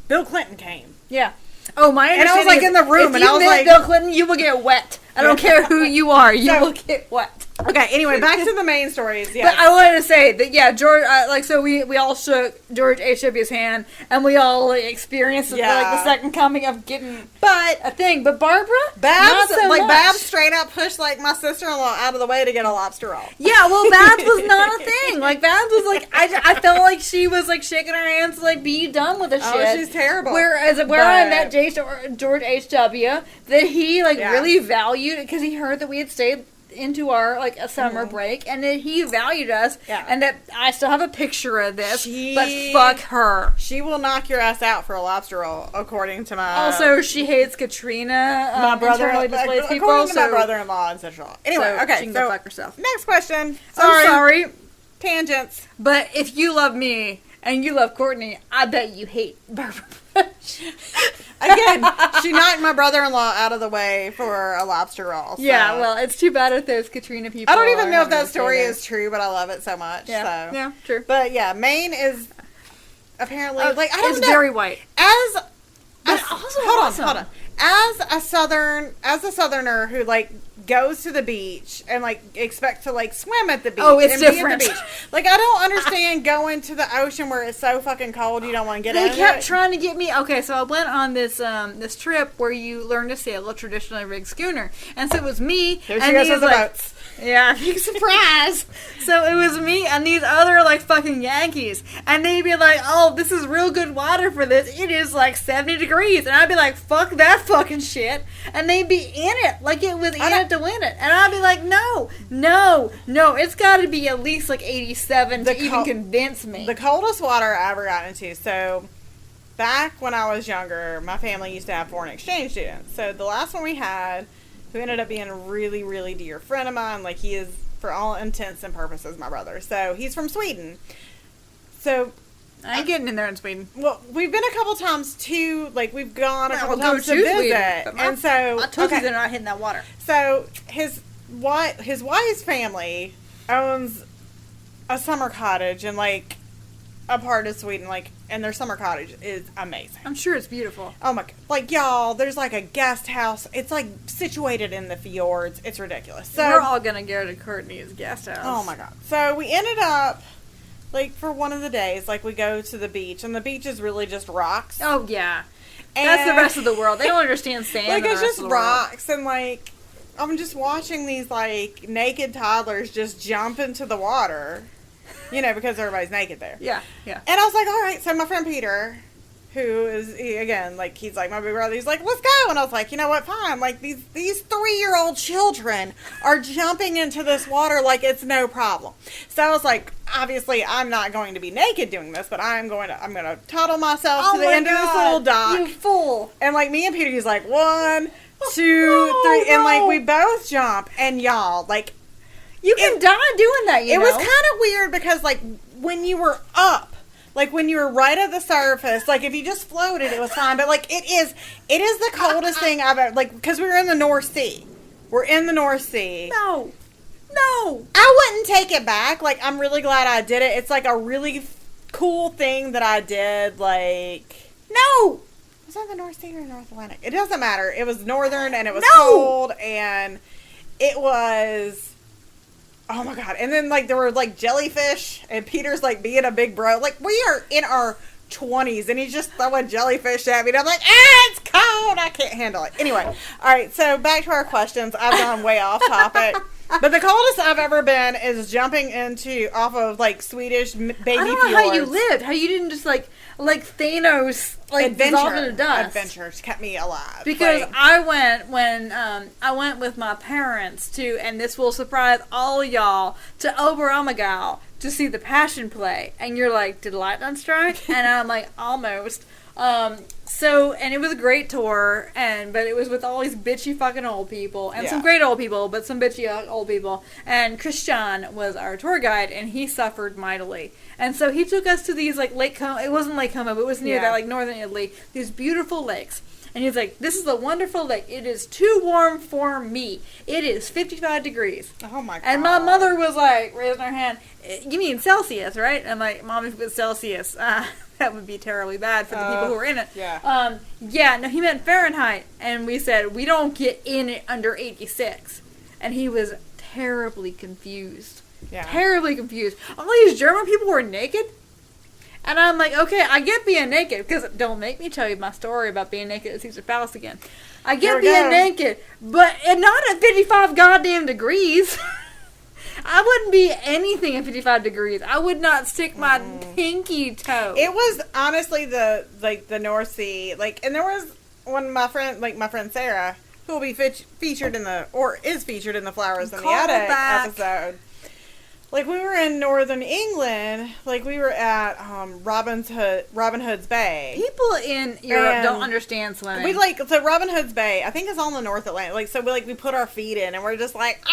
Bill Clinton came. Yeah. Oh, my understanding and I was, like, in the room, and I was like... Bill Clinton, you will get wet. I don't care who you are. You will get wet. Okay, anyway, back to the main stories. Yeah. But I wanted to say that, George, so we all shook George H.W.'s hand, and we all experienced the second coming of getting a thing. But Barbara, Babs, not so much. Babs straight up pushed like my sister-in-law out of the way to get a lobster roll. Yeah, well, Babs was not a thing. Like Babs was like, I felt like she was like shaking her hands to like be done with the shit. Oh, she's terrible. Where I met George H.W. that he really valued because he heard that we had stayed into our a summer break, and that he valued us, and that I still have a picture of this. But fuck her. She will knock your ass out for a lobster roll, according to my. Also, she hates Katrina. My brother, displaced people. According to my brother-in-law and such. Anyway, okay, she can go fuck herself. Next question. I'm sorry. Tangents. But if you love me and you love Courtney, I bet you hate Barbara Bush. Again, she knocked my brother-in-law out of the way for a lobster roll. So. Yeah, well, it's too bad if those Katrina people. I don't even know if that story is true, but I love it so much. Yeah, so. Yeah, true. But yeah, Maine is apparently I don't know. It's very white. Hold on. As a southerner who goes to the beach and expects to swim at the beach. Oh, it's and different. Be at the beach. I don't understand going to the ocean where it's so fucking cold you don't want to get in. They kept trying to get me. Okay, so I went on this this trip where you learn to sail a traditionally rigged schooner, and so it was me. Here she goes with the boats. Yeah, big surprise. So it was me and these other fucking Yankees, and they'd be like, "Oh, this is real good water for this. It is 70 degrees," and I'd be like, "Fuck that fucking shit," and they'd be in it like it was in it to win it, and I'd be like, "No, it's got to be at least 87 to even convince me." The coldest water I ever got into. So back when I was younger, my family used to have foreign exchange students. So the last one we had, who ended up being a really, really dear friend of mine. He is, for all intents and purposes, my brother. So, he's from Sweden. So, I ain't getting in there in Sweden. Well, we've been a couple times to, we've gone a couple times to visit. Sweden, and so, my toesies are not hitting that water. So, his wife's family owns a summer cottage in, a part of Sweden, and their summer cottage is amazing. I'm sure it's beautiful. Oh my god. Y'all, there's a guest house. It's situated in the fjords. It's ridiculous. So we're all gonna go to Courtney's guest house. Oh my god. So we ended up, for one of the days, we go to the beach, and the beach is really just rocks. Oh yeah. And that's the rest of the world. They don't understand sand. It's just rocks, and I'm just watching these, like, naked toddlers just jump into the water, you know, because everybody's naked there. Yeah, yeah. And I was like, all right. So my friend Peter, who is, again, like, he's like my big brother, he's like, let's go. And I was like, you know what, fine. Like, these 3-year-old children are jumping into this water like it's no problem. So I was like, obviously, I'm not going to be naked doing this, but I'm going to toddle myself to the end of this little dock. You fool. And, like, me and Peter, he's like, 1, 2, 3, and, like, we both jump, and y'all, like, You can die doing that, you know. it was kind of weird because, like, when you were up, like, when you were right at the surface, like, if you just floated, it was fine, but, like, it is the coldest thing I've ever, like, because we were in the North Sea. We're in the North Sea. No. I wouldn't take it back. Like, I'm really glad I did it. It's, like, a really cool thing that I did, like... No! Was that the North Sea or North Atlantic? It doesn't matter. It was northern, and it was No! cold, and it was... Oh, my God. And then, like, there were, like, jellyfish, and Peter's, like, being a big bro. Like, we are in our 20s, and he's just throwing jellyfish at me, and I'm like, it's cold! I can't handle it. Anyway, all right, so back to our questions. I've gone way off topic. But the coldest I've ever been is jumping off of, like, Swedish baby fjords. I don't know how you lived. How you didn't just, like Thanos, like, dissolve into dust. Adventures kept me alive. Because like, I went with my parents to, and this will surprise all y'all, to Oberammergau to see the Passion Play. And you're like, did lightning strike? And I'm like, almost. And it was a great tour, but it was with all these bitchy fucking old people, and some great old people, but some bitchy old people, and Christian was our tour guide, and he suffered mightily, and so he took us to these, like, Lake Como, it wasn't Lake Como, but it was near that, like, northern Italy, these beautiful lakes, and he's like, this is a wonderful lake, it is too warm for me, it is 55 degrees, oh my God. and my mother was like, raising her hand, you mean Celsius, right? I'm like, Mom, if it was Celsius, that would be terribly bad for the people who were in it. Yeah. No, he meant Fahrenheit. And we said, we don't get in it under 86. And he was terribly confused. Yeah. Terribly confused. All these German people were naked. And I'm like, okay, I get being naked. Because don't make me tell you my story about being naked at Caesar Palace again. I get being naked. But not at 55 goddamn degrees. I wouldn't be anything at 55 degrees. I would not stick my pinky toe. It was honestly the North Sea, like, and there was my friend Sarah, who will be featured in is featured in the Flowers in the Attic episode. Like, we were in northern England, like, we were at Robin Hood's Bay. People in Europe don't understand swimming. So Robin Hood's Bay, I think it's on the North Atlantic. Like, so we put our feet in, and we're just like,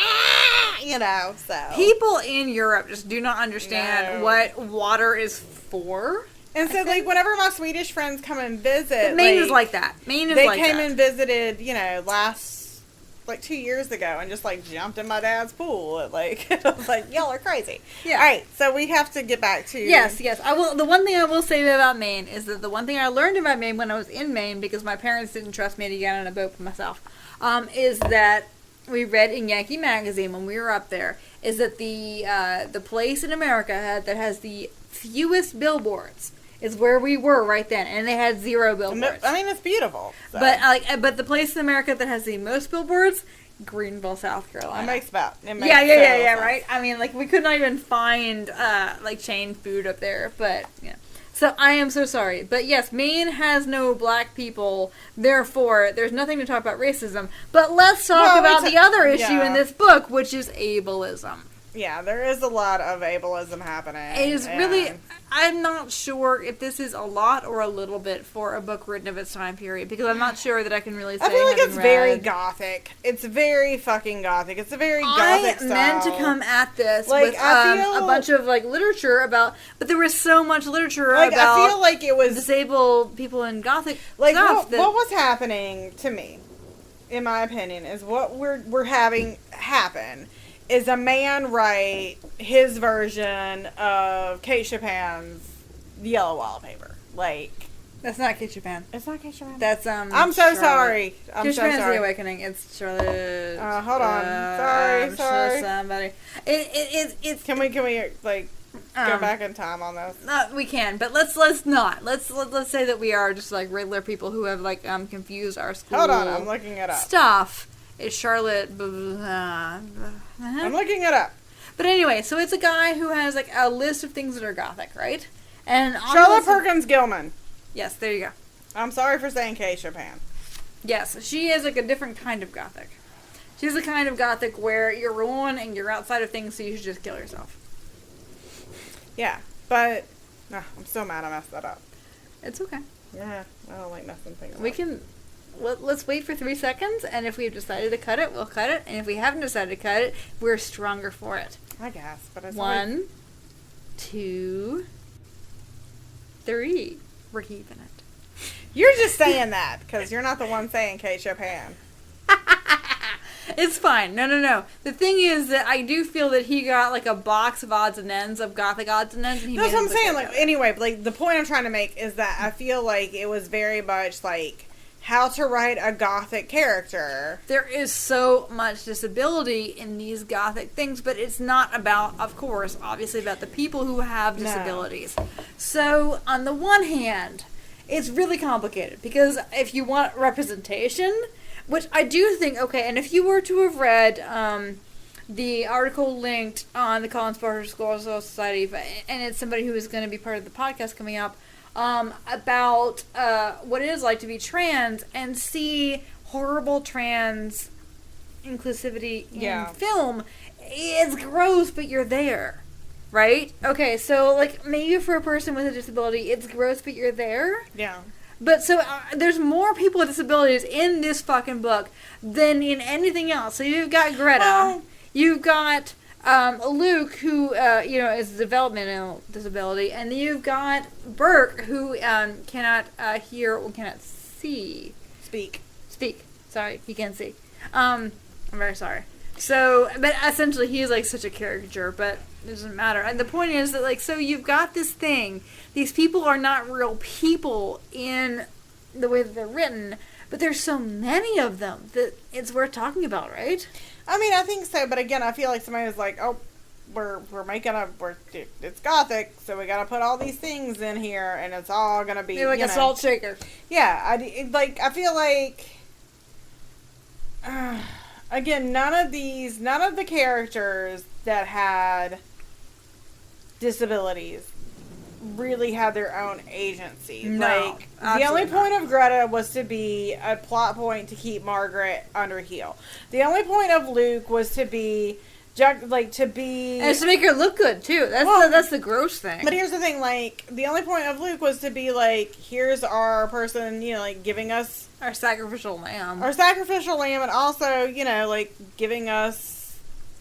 you know, so. People in Europe just do not understand what water is for. And so, like, whenever my Swedish friends come and visit, Maine is like that. Maine is they like that. They came and visited, you know, like 2 years ago, and just, like, jumped in my dad's pool. Like, I was like, y'all are crazy. Yeah. All right, so we have to get back to... Yes. I will. The one thing I will say about Maine is that the one thing I learned about Maine when I was in Maine, because my parents didn't trust me to get on a boat for myself, is that we read in Yankee Magazine when we were up there, is that the place in America that has the fewest billboards is where we were right then, and they had 0 billboards. I mean, it's beautiful. So. But the place in America that has the most billboards, Greenville, South Carolina. It makes sense. Right? I mean, like, we could not even find, like, chain food up there, but, yeah. So, I am so sorry. But, yes, Maine has no black people, therefore, there's nothing to talk about racism. But let's talk about the other issue in this book, which is ableism. Yeah, there is a lot of ableism happening. It is really... I'm not sure if this is a lot or a little bit for a book written of its time period, because I'm not sure that I can really say I feel like it's read. very gothic. It's very fucking gothic. It's a very gothic style. I meant to come at this with a bunch of, like, literature about... But there was so much literature about... I feel like it was... disabled people in gothic like, stuff. What was happening to me, in my opinion, is what we're having happen... is a man write his version of Kate Chopin's Yellow Wallpaper. Like, that's not Kate Chopin. It's not Kate Chopin. That's I'm so sorry. Kate Chopin's The Awakening. It's Charlotte. Hold on. Sorry. Somebody. It's. Can we like go back in time on this? No, we can, but let's not. Let's say that we are just like regular people who have like confused our school. Hold on, I'm looking it up. Stuff. It's Charlotte. I'm looking it up. But anyway, so it's a guy who has like a list of things that are gothic, right? And on Charlotte the list Perkins Gilman. yes, there you go. I'm sorry for saying Kay Chopin. Yes, she is like a different kind of gothic. She's the kind of gothic where you're alone and you're outside of things, so you should just kill yourself. Yeah, but I'm so mad I messed that up. It's okay. Yeah, I don't like messing things We up. can. Let's wait for 3 seconds, and if we've decided to cut it, we'll cut it. And if we haven't decided to cut it, we're stronger for it. I guess, but it's 1, 2, 3. We're keeping it. You're just saying that because you're not the one saying Kay Chopin. It's fine. No. The thing is that I do feel that he got like a box of odds and ends of gothic odds and ends. And he That's made what I'm it look saying. like Like that. anyway, but, like the point I'm trying to make is that I feel like it was very much like how to write a gothic character. There is so much disability in these gothic things, but it's not about, of course, obviously about the people who have disabilities. So, on the one hand, it's really complicated because if you want representation, which I do think, okay, and if you were to have read the article linked on the Collinsport Historical Society, and it's somebody who is going to be part of the podcast coming up, about what it is like to be trans and see horrible trans inclusivity in film. It's gross, but you're there, right? Okay, so like maybe for a person with a disability, it's gross, but you're there. Yeah. But so there's more people with disabilities in this fucking book than in anything else. So you've got Greta, Well, you've got Luke, who is a developmental disability, and then you've got Burke, who cannot hear or cannot see. Speak. Sorry, he can't see. I'm very sorry. So, but essentially, he's like such a caricature, but it doesn't matter. And the point is that, like, so you've got this thing. These people are not real people in the way that they're written, but there's so many of them that it's worth talking about, right? I mean, I think so, but again, I feel like somebody was like, "Oh, it's gothic, so we got to put all these things in here, and it's all gonna be You're like a salt shaker. Yeah, I feel like, again, none of the characters that had disabilities really had their own agency. No, Like, the only point of Greta was to be a plot point to keep Margaret under heel. The only point of Luke was to be and it's to make her look good too. That's the gross thing. But here's the thing, like, the only point of Luke was to be like, here's our person, like, giving us our sacrificial lamb. And also, like, giving us,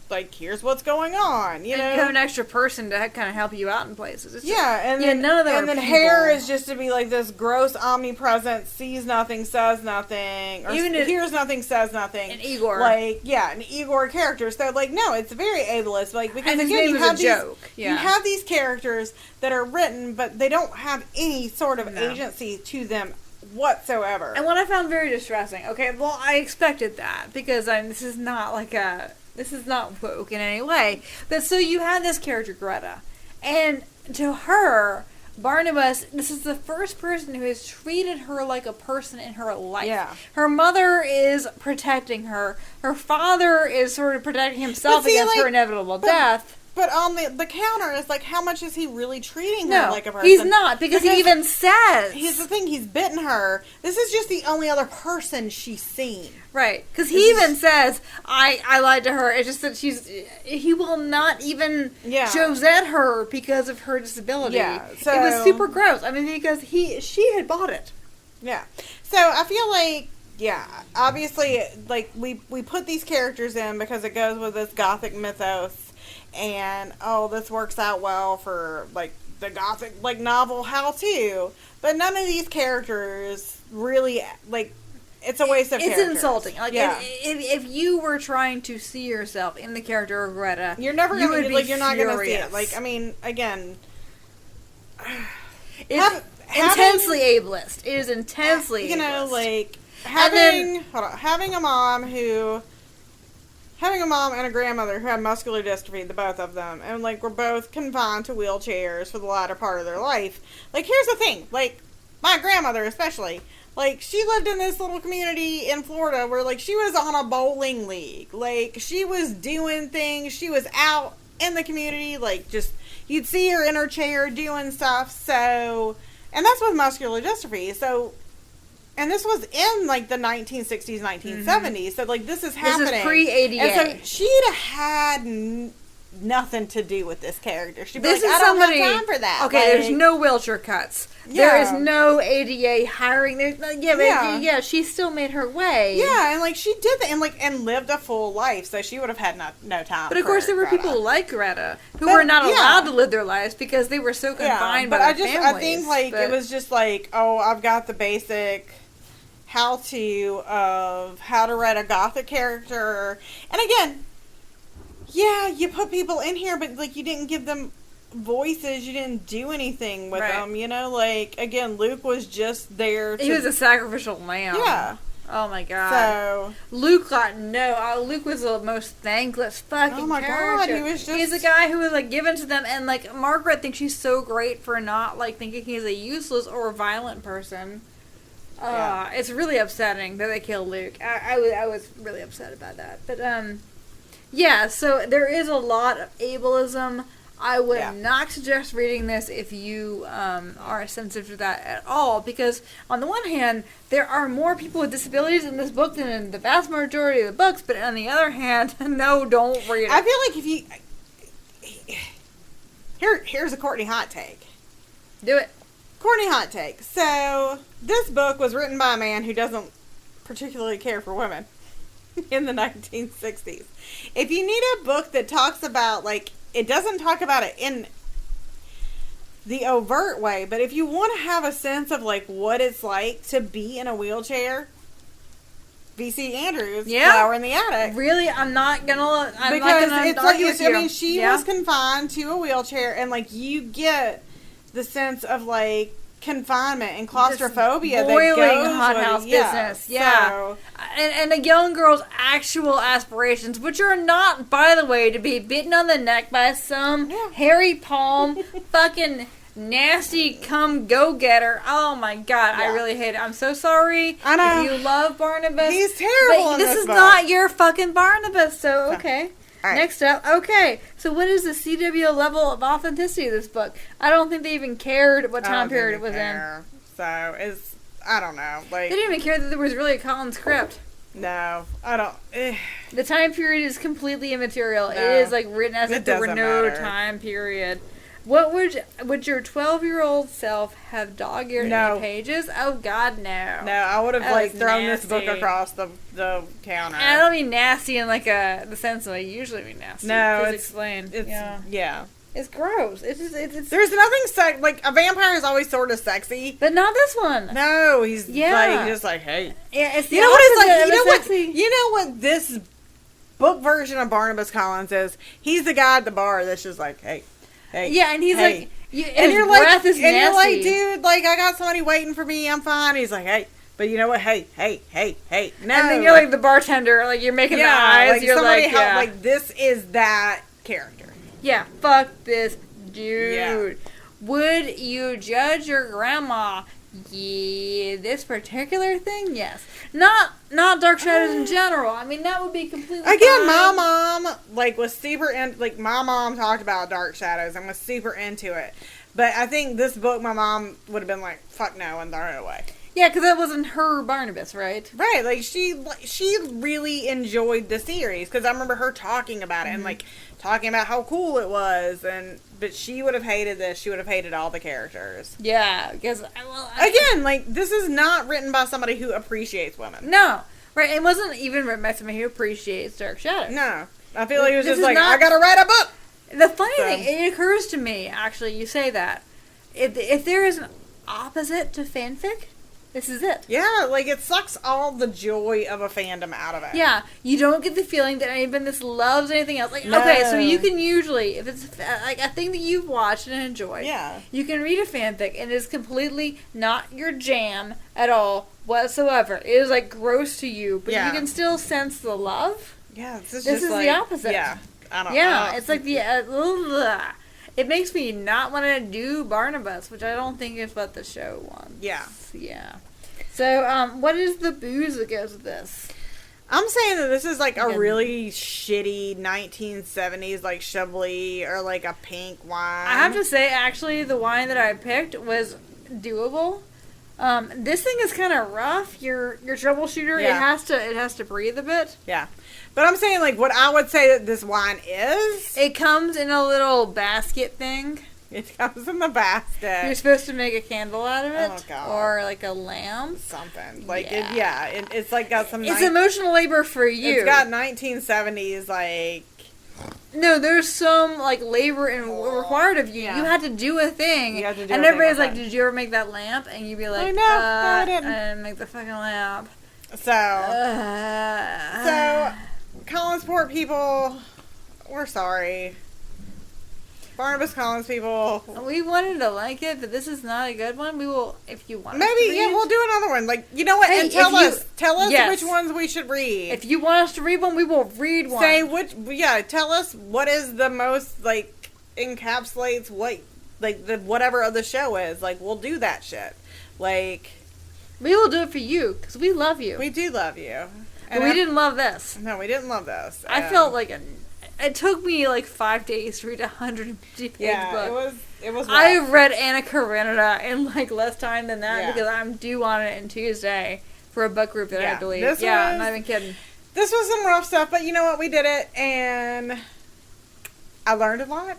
like, here's what's going on, You have an extra person to kind of help you out in places. It's and then none of them. And then people. Hair is just to be like this gross, omnipresent, sees nothing, says nothing, or hears nothing, says nothing. And Igor, an Igor character. So, like, no, it's very ableist, like, because and his again, name you is have a joke. you have these characters that are written, but they don't have any sort of No. agency to them whatsoever. And what I found very distressing. Okay, well, I expected that because this is not woke in any way. But so you had this character Greta, and to her, Barnabas, this is the first person who has treated her like a person in her life. Yeah. Her mother is protecting her. Her father is sort of protecting himself against her inevitable death. But on the counter, it's like, how much is he really treating her like a person? He's not, because he even says. Here's the thing, he's bitten her. This is just the only other person she's seen. Right, because he even says, I lied to her. It's just that he will not even Josette her because of her disability. Yeah, so, it was super gross. I mean, because she had bought it. Yeah. So I feel like, obviously, like, we put these characters in because it goes with this gothic mythos. And, this works out well for, like, the gothic, like, novel how-to. But none of these characters really, like, it's a waste of characters. It's insulting. Like, if you were trying to see yourself in the character of Greta, you're never going to, like, you're not going to see furious. it. Like, I mean, again, it's intensely ableist. It is intensely ableist. like, having a mom and a grandmother who had muscular dystrophy, the both of them, and, like, were both confined to wheelchairs for the latter part of their life. Like, here's the thing, like, my grandmother especially, Like, she lived in this little community in Florida where, like, she was on a bowling league. Like, she was doing things. She was out in the community. Like, just, you'd see her in her chair doing stuff. So, and that's with muscular dystrophy. So, and this was in, like, the 1960s, 1970s. So, like, this is happening. This is pre-ADA. And so, she'd have had nothing to do with this character. She'd be This like, is I don't somebody, have time for that. Okay, Like, there's no wheelchair cuts. There is no ADA hiring. There's no, yeah, she still made her way. Yeah, and like she did that, and like and lived a full life, so she would have had no time. But of course, there were Greta. people like Greta who were not allowed to live their lives because they were so confined by their families. I think like it was just like, oh, I've got the basic how-to of how to write a gothic character, and again, yeah, you put people in here, but like you didn't give them voices, you didn't do anything with them, you know, like again, Luke was just there to, he was a sacrificial lamb. Yeah. Oh my god. So Luke Luke was the most thankless fucking oh my character. god, he was just, He's a guy who was like given to them, and like Margaret thinks she's so great for not like thinking he's a useless or violent person. It's really upsetting that they killed Luke. I was really upset about that. But yeah, so there is a lot of ableism. I would not suggest reading this if you are sensitive to that at all, because on the one hand, there are more people with disabilities in this book than in the vast majority of the books, but on the other hand, no, don't read it. I feel like if you here's a Courtney hot take. Do it. Courtney hot take. So this book was written by a man who doesn't particularly care for women in the 1960s. If you need a book that talks about, like, it doesn't talk about it in the overt way, but if you want to have a sense of, like, what it's like to be in a wheelchair, V.C. Andrews, Flower in the Attic. Really? I'm not gonna it's like, argue with you. I mean, she was confined to a wheelchair, and, like, you get the sense of, like, confinement and claustrophobia that boiling goes hothouse with business. Yeah. So, and a young girl's actual aspirations, which are not, by the way, to be bitten on the neck by some hairy palm fucking nasty go-getter. Oh my god, I really hate it. I'm so sorry. I know. If you love Barnabas. He's terrible But in this this is book. not your fucking Barnabas, so okay. All right. Next up, okay. So what is the CW level of authenticity of this book? I don't think they even cared what time period it was in. So it's, I don't know. Like, They didn't even care that there was really a Collins script. no, I don't. The time period is completely immaterial. No. It is like written as if there were doesn't no matter. time period. What would your 12-year-old self have dog-eared any pages? Oh God, no. No, I would have That like was thrown this book nasty. across the counter. And I don't mean nasty in like the sense that I usually mean nasty. No, Please it's explain. It's yeah. It's gross. It's just it's There's nothing like a vampire is always sort of sexy. but not this one. No, he's Yeah. like just like, hey. Yeah, it's the You know what it's like? opposite You know of what? sexy. You know what this book version of Barnabas Collins is? He's the guy at the bar that's just like, hey, Yeah, and he's hey. like, And his you're like, breath is and you're like, nasty. dude, like I got somebody waiting for me. I'm fine. He's like, hey, but you know what? Hey. No. And then you're like the bartender, like you're making the eyes. Like you're somebody like, help. Like this is that character. yeah, fuck this dude. Yeah. Would you judge your grandma? Yeah, this particular thing, yes. Not Dark Shadows in general. I mean, that would be completely Again, fine. my mom like was super in. Like my mom talked about Dark Shadows and was super into it. But I think this book, my mom would have been like, "Fuck no," and thrown it away. Yeah, because that wasn't her Barnabas, right? Right, like she really enjoyed the series because I remember her talking about it and like talking about how cool it was, but she would have hated this. She would have hated all the characters. Yeah, because Again, like this is not written by somebody who appreciates women. no, right? It wasn't even written by somebody who appreciates Dark Shadows. No, I feel like it was This just is like not- I gotta write a book. The funny So- thing, it occurs to me, actually, you say that. If there is an opposite to fanfic, this is it. Yeah, like it sucks all the joy of a fandom out of it. Yeah, you don't get the feeling that anybody this loves anything else. Like, No. okay, so you can usually, if it's like a thing that you've watched and enjoyed, Yeah. you can read a fanfic and it's completely not your jam at all whatsoever. It is like gross to you, but Yeah. you can still sense the love. Yeah, this This is is like, the opposite. Yeah, I don't Yeah, know. it's like the it makes me not want to do Barnabas, which I don't think is what the show wants. Yeah. Yeah. So, what is the booze that goes with this? I'm saying that this is like a Okay. really shitty 1970s like Chablis or like a pink wine. I have to say, actually, the wine that I picked was doable. This thing is kind of rough. Your troubleshooter, Yeah. it has to breathe a bit. Yeah. But I'm saying like what I would say that this wine is, It comes in a little basket thing. it comes in the basket. You're supposed to make a candle out of it, Oh, God. or like a lamp. Something. Like Yeah. it's like got some It's emotional labor for you. It's got 1970s like No, there's some like labor required of you. Yeah. You had to do a thing. You had to do and a thing everybody's like like, that. "Did you ever make that lamp?" And you'd be like, No, I didn't." And make the fucking lamp. so So Collinsport people, we're sorry. Barnabas Collins people. We wanted to like it, but this is not a good one. We will, if you want. us Maybe, to yeah, read- we'll do another one. Like, you know what? Hey, and tell if you- us Yes. which ones we should read. If you want us to read one, we will read one. Say which, yeah, tell us what is the most, like, encapsulates what, like, the whatever of the show is. Like, we'll do that shit. Like, We will do it for you because we love you. we do love you. But we didn't love this. No, we didn't love this. I felt like it took me like 5 days to read a 150-page yeah, book. it was I rough. read Anna Karenina in like less time than that Yeah. because I'm due on it on Tuesday for a book group that I Yeah, have to lead. this Yeah, was- I'm not even kidding. This was some rough stuff, but you know what? We did it, and I learned a lot.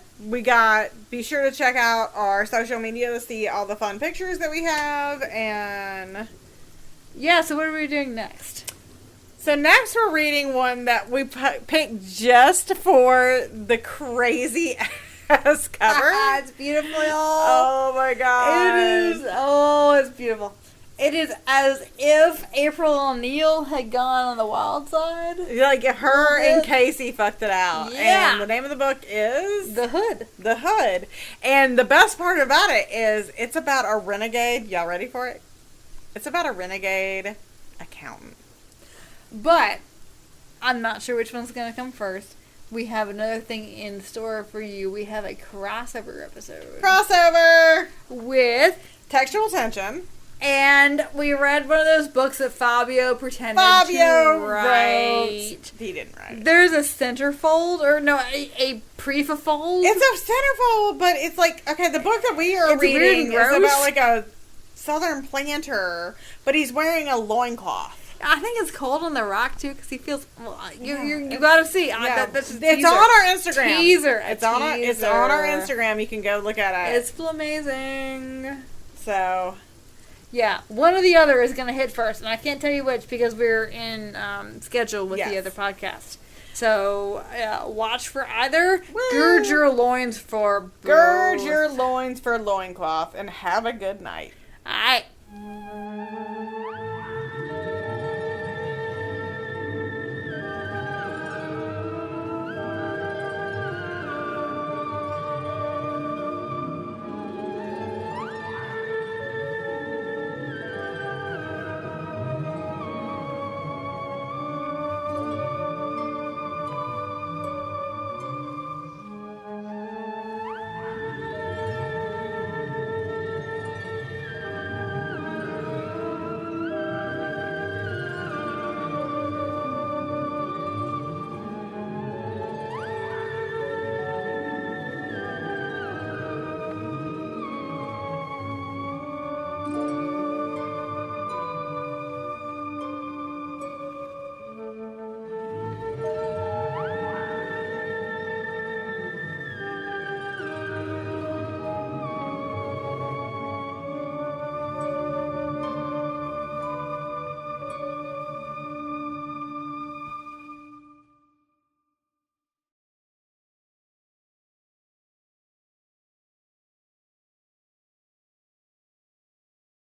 Be sure to check out our social media to see all the fun pictures that we have, and Yeah, so what are we doing next? so next we're reading one that we picked just for the crazy ass cover. It's beautiful. Oh my god. It is. Oh, it's beautiful. It is as if April O'Neil had gone on the wild side. Like her Little and bit. Casey fucked it out. Yeah. And the name of the book is The Hood. The Hood. And the best part about it is it's about a renegade. Y'all ready for it? It's about a renegade accountant. But I'm not sure which one's going to come first. We have another thing in store for you. We have a crossover episode Crossover! with, Textual tension. and we read one of those books that Fabio pretended Fabio to write. wrote. He didn't write it. There's a centerfold, or no, a prefafold. It's a centerfold, but it's like, okay, the book that we are It's weird reading and is gross. about like a southern planter, but he's wearing a loincloth. I think it's cold on the rock too because he feels. Well, you gotta see. Yeah, That's a it's teaser. on our Instagram. Teaser. It's on our Instagram. You can go look at it. It's amazing. So Yeah, one or the other is gonna hit first, and I can't tell you which because we're in schedule with the Yes. other podcast. So watch for either. Woo. Gird your loins for. gird both. your loins for loincloth and have a good night. All right.